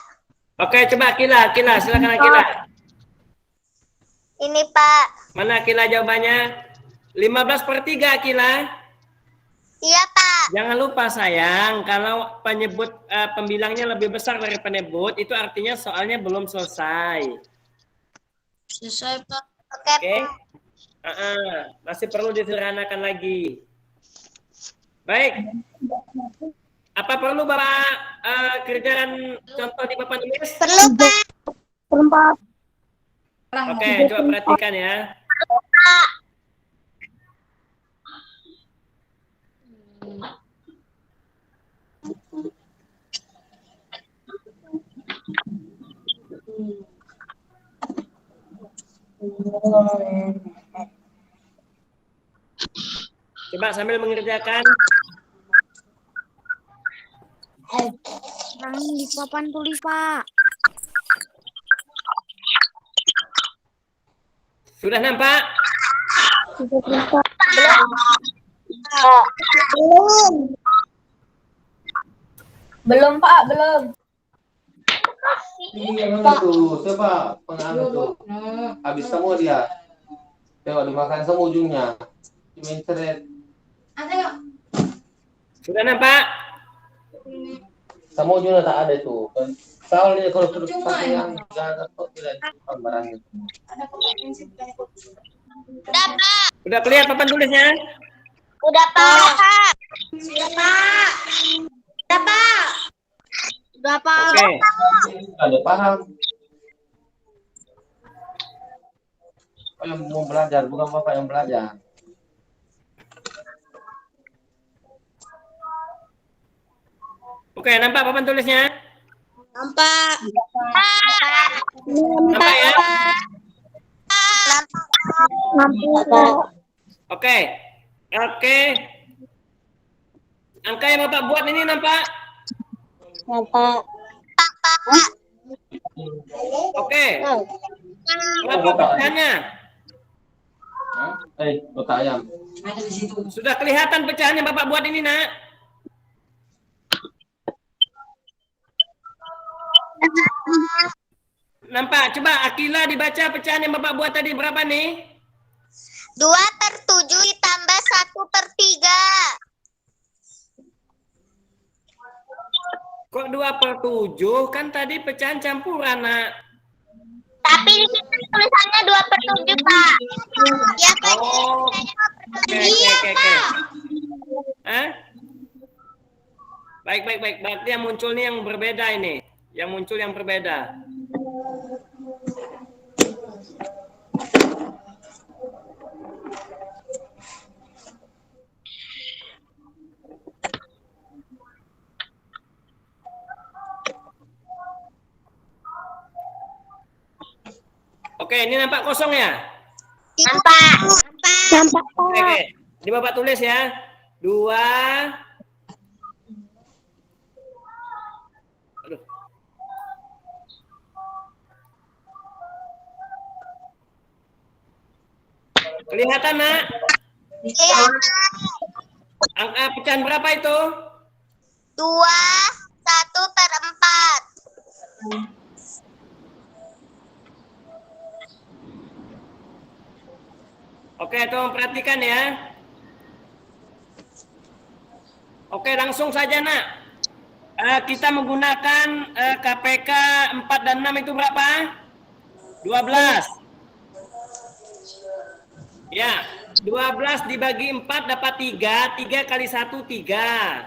A: Oke, coba Akila, silakan Akila.
B: Ini, Pak.
A: Mana Akila jawabannya? 15/3 Akila.
B: Iya, Pak.
A: Jangan lupa sayang, kalau penyebut pembilangnya lebih besar dari penyebut, itu artinya soalnya belum selesai.
C: Selesai, Pak.
B: Oke,
A: Oke?
B: Pak.
A: Masih perlu disederhanakan lagi. Baik. Apa perlu Bapak kerjaan contoh di papan tulis?
B: Perlu, Pak.
A: Oke, coba perhatikan ya. Coba sambil mengerjakan.
C: Di papan tulis, Pak.
A: Sudah nampak?
E: Belum, Pak, belum.
D: Ini yang mana tuh? Coba penganu tuh. Habis semua dia. Coba dimakan semua ujungnya. Dimencret.
A: Sudah nampak?
D: Semua ujungnya tak ada tuh. Soalnya kalau terus pakai yang jangan kok tidak barangnya.
B: Udah, Pak.
A: Udah kelihatan papan tulisnya?
B: Udah, Pak. Udah, Pak. Udah, Pak.
C: Udah, Pak.
A: Oke.
D: Ada paham. Bapak yang mau belajar, bukan bapak yang belajar.
A: Oke, nampak papan tulisnya?
C: Nampak.
A: Nampak ya?
B: Nampak.
A: Oke. Oke. Angka yang Bapak buat ini nampak?
B: Nampak.
A: Oke. Berapa pecahannya?
D: Otak ayam.
A: Sudah kelihatan pecahan yang Bapak buat ini, Nak? Nampak? Coba Akila dibaca pecahan yang Bapak buat tadi berapa nih?
B: 2/7 ditambah 1/3.
A: Kok 2/7? Kan tadi pecahan campuran, Nak.
B: Tapi di sini tulisannya 2/7, Pak. Ya, Pak.
A: Oh. Oke. Hah? Baik. Berarti yang muncul nih yang berbeda ini. Yang muncul yang berbeda. Oke, ini nampak kosong ya?
B: Nampak.
A: Oke. Di Bapak tulis ya. 2. Aduh. Kelihatan, Nak?
B: Iya.
A: Angka pecahan berapa itu?
B: 1/4.
A: Oke, tolong perhatikan ya. Oke, langsung saja, Nak. Kita menggunakan KPK 4 dan 6 itu berapa? 12. Ya, 12 dibagi 4 dapat 3. 3 kali 1, 3.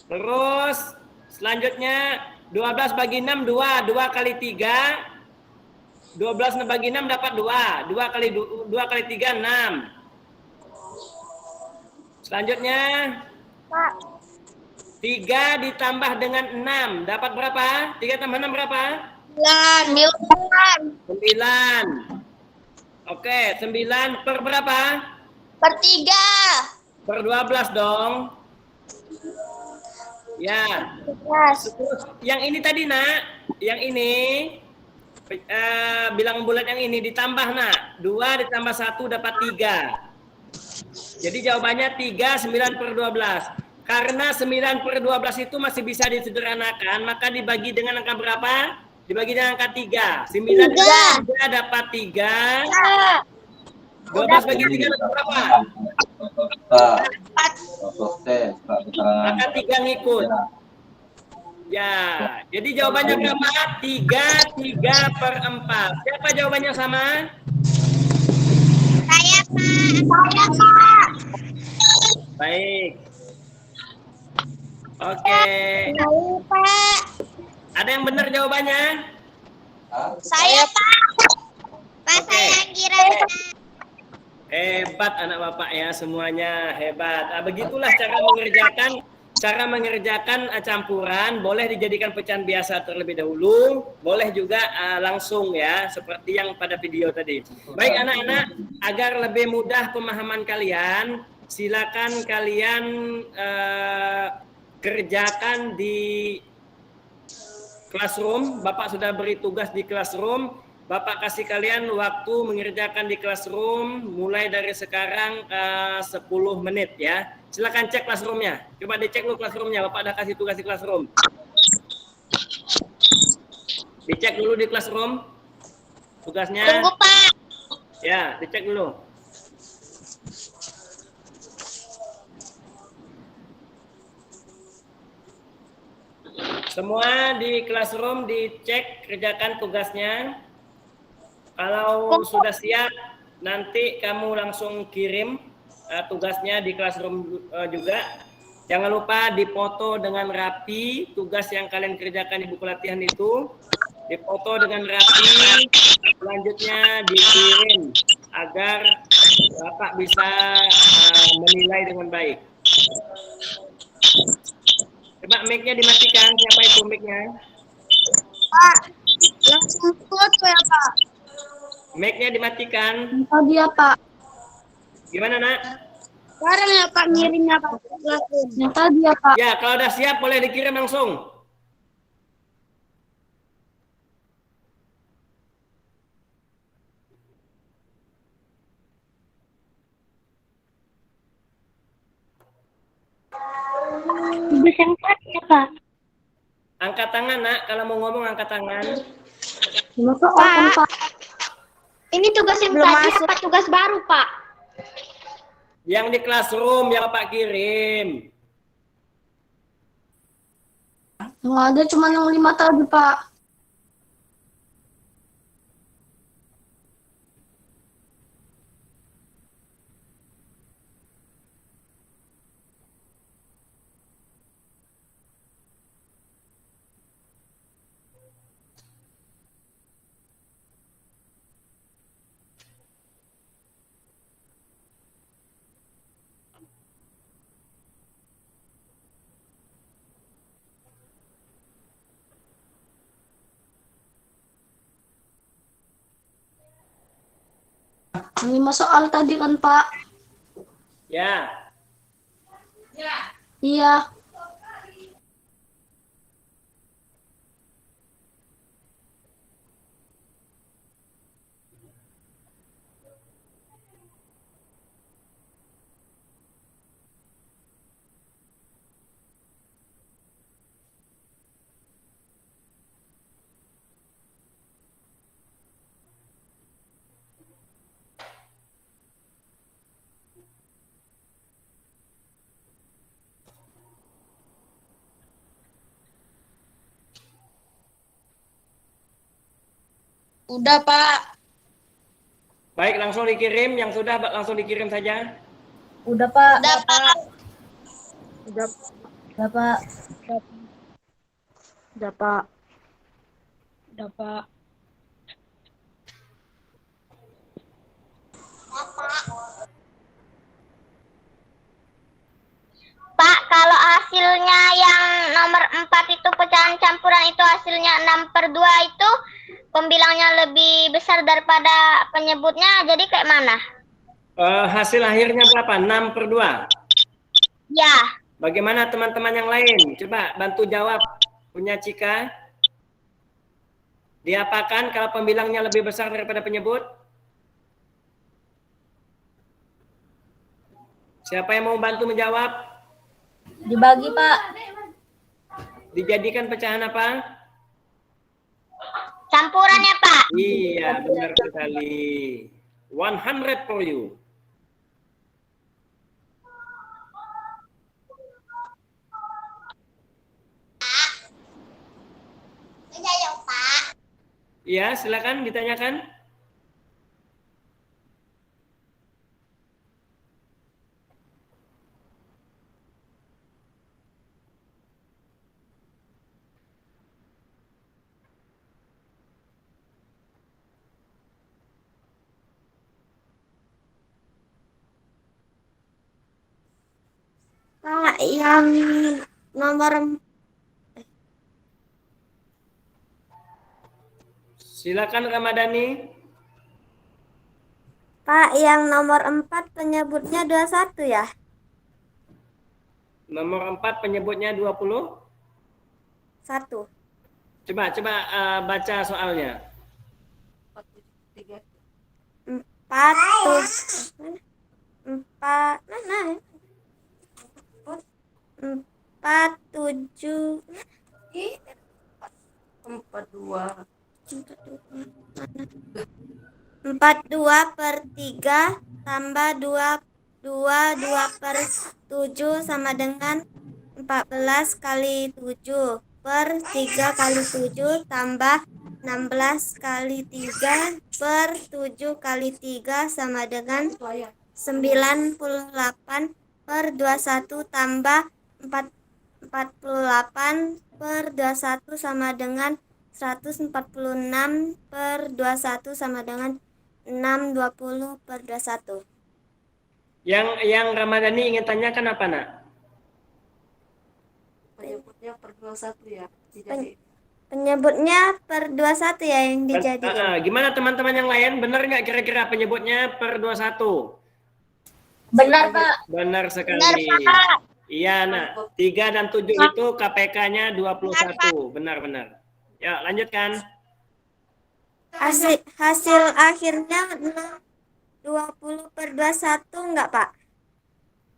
A: Terus, selanjutnya 12 bagi 6, 2. 2 kali 3. 12 bagi 6 dapat 2. 2 kali 3, 6. Selanjutnya, 3 ditambah dengan 6. Dapat berapa? 3 tambah 6 berapa? 9. Oke, 9 per berapa?
B: Per 3.
A: Per 12 dong. Ya. Terus, yang ini tadi, Nak. Yang ini. Bilangan bulat yang ini ditambah, Nak. 2 ditambah 1 dapat 3. Jadi jawabannya 3, 9 per 12. Karena 9 per 12 itu masih bisa disederhanakan, maka dibagi dengan angka berapa? Dibagi dengan angka 3. 9
B: Tiga.
A: 3 dapat 3. 12 bagi 3 dapat berapa? Maka 3 ngikut. Ya, jadi jawabannya berapa? 3, 3 per 4. Siapa jawabannya sama?
B: Saya, Pak. Saya, Pak.
A: Baik. Oke.
B: Saya, Pak.
A: Ada yang benar jawabannya?
B: Saya, Pak. Pak,
A: Oke.
B: saya kira benar.
A: Hebat anak bapak ya, semuanya hebat. Nah, begitulah cara mengerjakan campuran. Boleh dijadikan pecahan biasa terlebih dahulu, boleh juga langsung ya, seperti yang pada video tadi. Baik anak-anak, agar lebih mudah pemahaman kalian, silakan kalian kerjakan di classroom. Bapak sudah beri tugas di classroom. Bapak kasih kalian waktu mengerjakan di classroom mulai dari sekarang 10 menit ya. Silakan cek classroomnya. Coba dicek dulu classroomnya. Bapak udah kasih tugas di classroom. Dicek dulu di classroom tugasnya.
B: Tunggu, Pak.
A: Ya, dicek dulu. Semua di classroom dicek, kerjakan tugasnya. Kalau sudah siap, nanti kamu langsung kirim tugasnya di classroom juga. Jangan lupa dipoto dengan rapi tugas yang kalian kerjakan di buku latihan itu. Dipoto dengan rapi, selanjutnya dikirim agar Bapak bisa menilai dengan baik. Coba mic-nya dimatikan, siapa itu mic-nya?
C: Pak, langsung foto ya, Pak.
A: Mic-nya dimatikan.
C: Tadi ya, Pak.
A: Gimana, Nak?
C: Sekarang ya, Pak, ngirimnya, Pak. Yang tadi ya, Pak.
A: Ya, kalau udah siap boleh dikirim langsung.
B: Tugas yang tadi ya, Pak.
A: Angkat tangan, Nak. Kalau mau ngomong angkat tangan.
C: Pak.
B: Ini tugas yang
C: Belum
B: tadi
C: masuk.
B: apa tugas baru, Pak?
A: Yang di classroom yang Bapak kirim.
C: Yang ada cuma yang 5 tadi, Pak. Yang 5 soal tadi kan, Pak.
A: Ya.
C: Iya. Udah, Pak.
A: Baik, langsung dikirim. Yang sudah langsung dikirim saja.
E: Udah, Pak.
B: Udah, Pak.
C: Udah,
E: Udah, Pak.
C: udah, Pak. Udah, Pak.
B: Pak, kalau hasilnya yang nomor 4 itu pecahan campuran itu hasilnya 6/2 itu pembilangnya lebih besar daripada penyebutnya, jadi kayak mana?
A: Hasil akhirnya berapa? 6/2.
B: Ya,
A: Bagaimana teman-teman yang lain? Coba bantu jawab. Punya Cika? Diapakan kalau pembilangnya lebih besar daripada penyebut? Siapa yang mau bantu menjawab?
E: Dibagi, Pak.
A: Dijadikan pecahan apa?
B: Campurannya, Pak.
A: Iya, benar sekali. 100 for you.
B: Iya, ya, Pak.
A: Iya, silakan ditanyakan.
C: Pak, yang nomor
A: Silakan Ramadhani.
C: Pak, yang nomor 4 penyebutnya 21 ya?
A: Nomor 4 penyebutnya 20.
C: 1.
A: Coba baca soalnya.
C: 4 mana? 4 7 4/2/3 tambah 2/7 sama dengan 14 kali 7 per 3 kali 7 tambah 16 kali 3 per 7 kali 3 sama dengan 98 per 21 tambah 48 per 21 sama dengan 146 per 21 sama dengan 620 per 21.
A: Yang Ramadhani ingin tanyakan apa, Nak?
F: Penyebutnya per 21 ya.
C: Penyebutnya per 21 ya yang dijadiin.
A: Gimana teman-teman yang lain? Benar nggak kira-kira penyebutnya per 21?
E: Benar, Pak.
A: Benar sekali.
B: Benar, Pak.
A: Iya, Nak. 3 dan 7 itu KPK-nya 21. Benar-benar. Ya, lanjutkan.
C: Hasil akhirnya 20 per 21 enggak, Pak?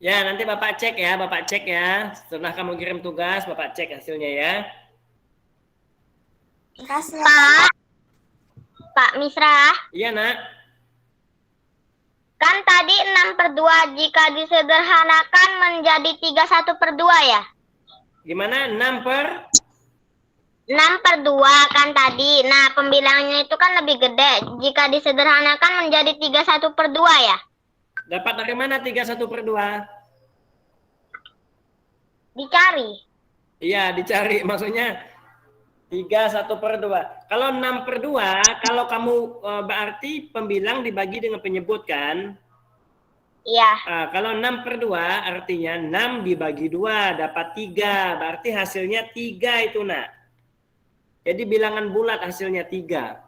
A: Ya, nanti Bapak cek ya. Bapak cek ya. Setelah kamu kirim tugas, Bapak cek hasilnya ya.
C: Kasih.
B: Pak Misra,
A: Iya, Nak.
B: kan tadi 6/2 jika disederhanakan menjadi 31/2 ya?
A: Gimana? 6 per?
B: 6/2 kan tadi. Nah, pembilangnya itu kan lebih gede. Jika disederhanakan menjadi 31/2 ya?
A: Dapat dari mana 31/2?
B: Dicari.
A: Iya, dicari. Maksudnya 31/2. Kalau 6/2, kalau kamu berarti pembilang dibagi dengan penyebut kan?
B: Iya.
A: Kalau 6/2 artinya 6 dibagi 2 dapat 3. Berarti hasilnya 3 itu, Nak. Jadi bilangan bulat hasilnya 3.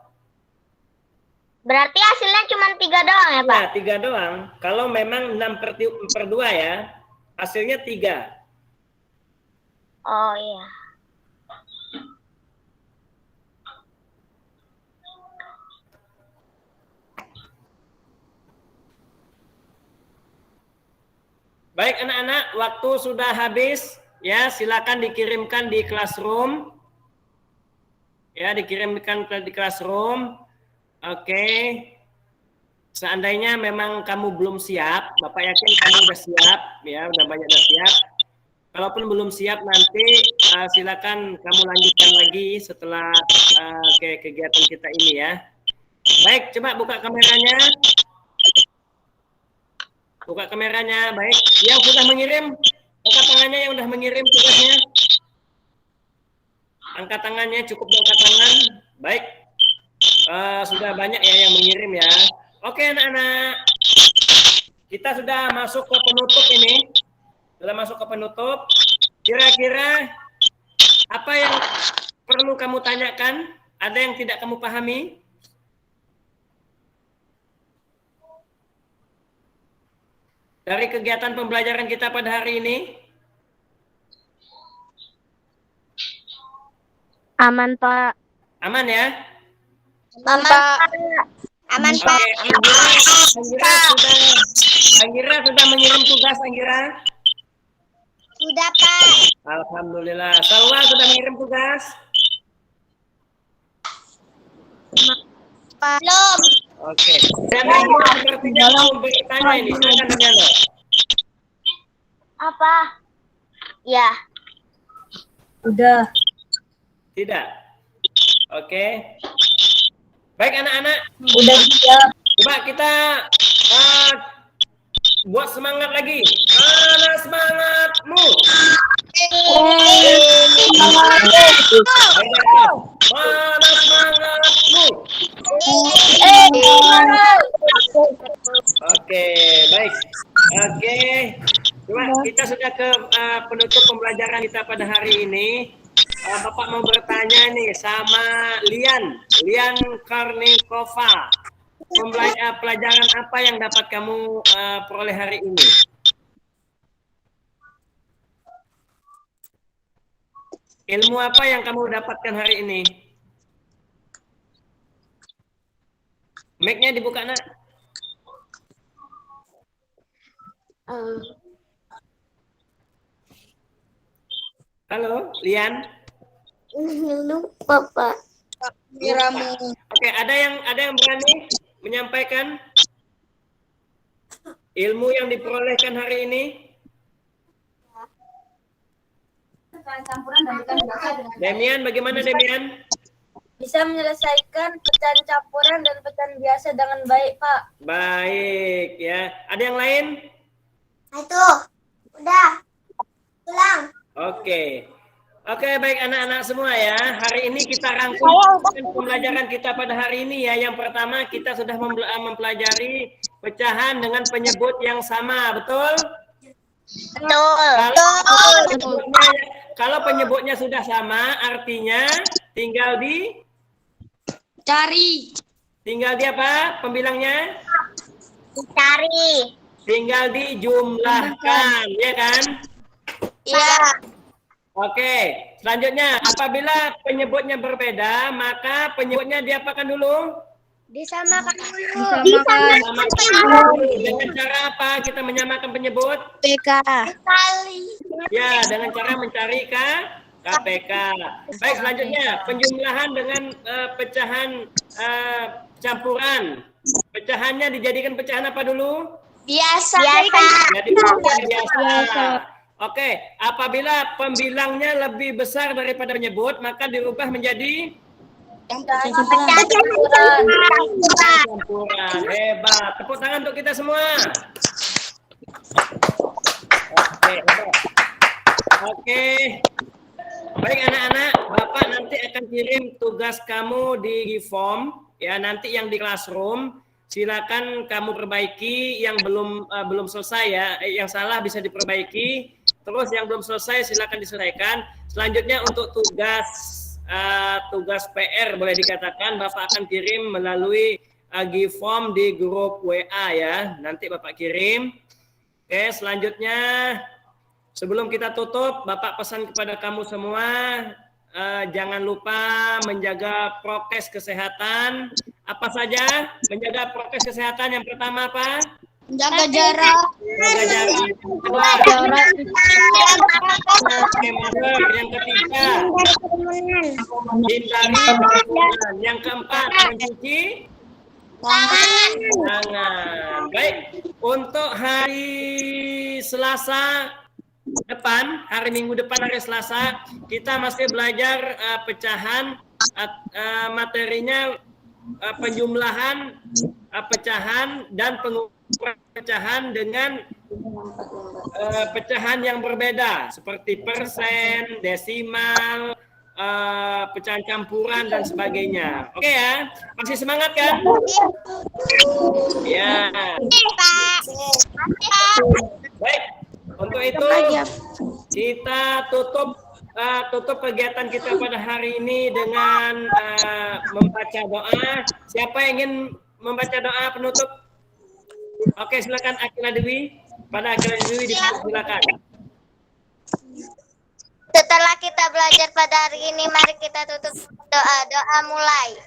B: Berarti hasilnya cuma 3 doang ya, Pak?
A: Ya, 3 doang. Kalau memang 6/2 ya, hasilnya 3.
B: Oh iya.
A: Baik anak-anak, waktu sudah habis. Ya, silakan dikirimkan di classroom. Ya, dikirimkan di classroom. Oke. Seandainya memang kamu belum siap, Bapak yakin kamu udah siap, ya, udah banyak udah siap. Kalaupun belum siap nanti silakan kamu lanjutkan lagi setelah kegiatan kita ini ya. Baik, coba buka kameranya. Buka kameranya, baik. Yang sudah mengirim, angkat tangannya yang sudah mengirim tugasnya. Angkat tangannya, cukup angkat tangan. Baik. Sudah banyak ya yang mengirim ya. Oke anak-anak. Kita sudah masuk ke penutup ini. Sudah masuk ke penutup. Kira-kira apa yang perlu kamu tanyakan? Ada yang tidak kamu pahami? Dari kegiatan pembelajaran kita pada hari ini?
B: Aman, Pak.
A: Aman ya?
B: Aman, Pak. Aman, Pak.
A: Oke, Anggira sudah Anggira sudah mengirim tugas, Anggira?
B: Sudah, Pak.
A: Alhamdulillah. Salwa sudah mengirim tugas?
B: Belum.
A: Oke. Damiano sepertinya mau bertanya ini. Silakan Damiano.
B: Apa? Ya.
E: Udah.
A: Tidak. Oke. Baik anak-anak.
E: Udah siap.
A: Coba kita buat semangat lagi. Mana semangatmu? Mana semangatmu? Oke, baik. Oke. Coba kita sudah ke penutup pembelajaran kita pada hari ini. Bapak mau bertanya nih sama Lian Karnikova. Pelajaran apa yang dapat kamu peroleh hari ini? Ilmu apa yang kamu dapatkan hari ini? Mic-nya dibuka, Nak. Halo, Lian.
B: Lupa, Pak.
A: Oke, ada yang berani menyampaikan ilmu yang diperolehkan hari ini? Demian, bagaimana Demian?
E: Bisa menyelesaikan pecahan campuran dan pecahan biasa dengan baik, Pak.
A: Baik, ya. Ada yang lain?
B: Itu. Udah. Pulang.
A: Oke. Oke, baik anak-anak semua ya. Hari ini kita rangkum pembelajaran kita pada hari ini ya. Yang pertama kita sudah mempelajari pecahan dengan penyebut yang sama, betul?
B: Betul.
A: Kalau penyebutnya sudah sama, artinya tinggal
E: Cari.
A: tinggal di apa? Pembilangnya?
B: Dicari.
A: Tinggal dijumlahkan, ya kan?
B: Iya.
A: Oke, selanjutnya apabila penyebutnya berbeda, maka penyebutnya diapakan dulu?
B: Disamakan dulu.
A: Disamakan dulu. Dengan cara apa kita menyamakan penyebut?
B: Kali.
A: Ya, dengan cara mencari KPK. Baik, selanjutnya penjumlahan dengan pecahan campuran. Pecahannya dijadikan pecahan apa dulu?
B: Biasa.
A: Jadi pecahan biasa. Oke, apabila pembilangnya lebih besar daripada penyebut, maka dirubah menjadi
B: Campuran.
A: campuran. Hebat. Tepuk tangan untuk kita semua. Oke, hebat. Oke. Baik anak-anak, Bapak nanti akan kirim tugas kamu di form ya, nanti yang di classroom silakan kamu perbaiki, yang belum selesai ya, yang salah bisa diperbaiki. Terus yang belum selesai silakan diselesaikan. Selanjutnya untuk tugas PR boleh dikatakan Bapak akan kirim melalui form di grup WA ya. Nanti Bapak kirim. Oke, selanjutnya sebelum kita tutup, Bapak pesan kepada kamu semua, jangan lupa menjaga prokes kesehatan. Apa saja? Menjaga prokes kesehatan yang pertama apa?
B: Jaga jarak.
A: Jaga jarak. Pakai masker. Yang ketiga, hindari kerumunan. Yang keempat, mencuci tangan. Baik, untuk hari Selasa depan, hari Minggu depan, hari Selasa, kita masih belajar pecahan, materinya penjumlahan pecahan dan pengukuran pecahan dengan pecahan yang berbeda seperti persen, desimal, pecahan campuran dan sebagainya. Oke ya, masih semangat kan? Ya. Baik, untuk itu kita tutup kegiatan kita pada hari ini dengan membaca doa. Siapa yang ingin membaca doa penutup? Oke, silakan Akila Dewi. Pada Akila Dewi silakan.
B: Setelah kita belajar pada hari ini, mari kita tutup doa. Doa mulai.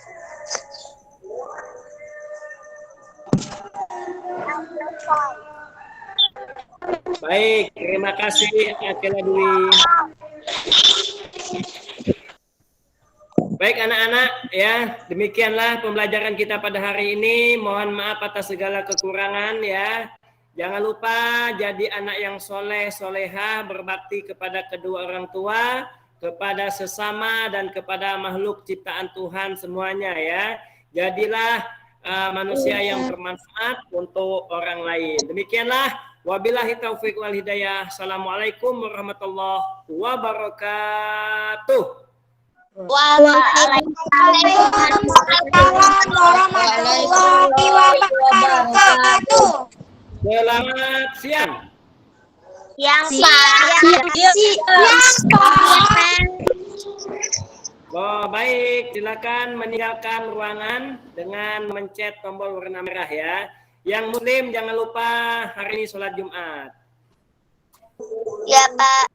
A: Baik, terima kasih Akila Dwi. Baik anak-anak, ya demikianlah pembelajaran kita pada hari ini. Mohon maaf atas segala kekurangan ya. Jangan lupa jadi anak yang soleh, solehah, berbakti kepada kedua orang tua, kepada sesama dan kepada makhluk ciptaan Tuhan semuanya ya. Jadilah manusia yang bermanfaat untuk orang lain. Demikianlah. Wabillahi taufiq wal hidayah. Assalamualaikum warahmatullahi wabarakatuh.
B: Waalaikumsalam warahmatullahi wabarakatuh.
A: Selamat siang. Oh, baik, silakan meninggalkan ruangan dengan mencet tombol warna merah ya. Yang muslim jangan lupa hari ini sholat Jumat.
B: Ya, Pak.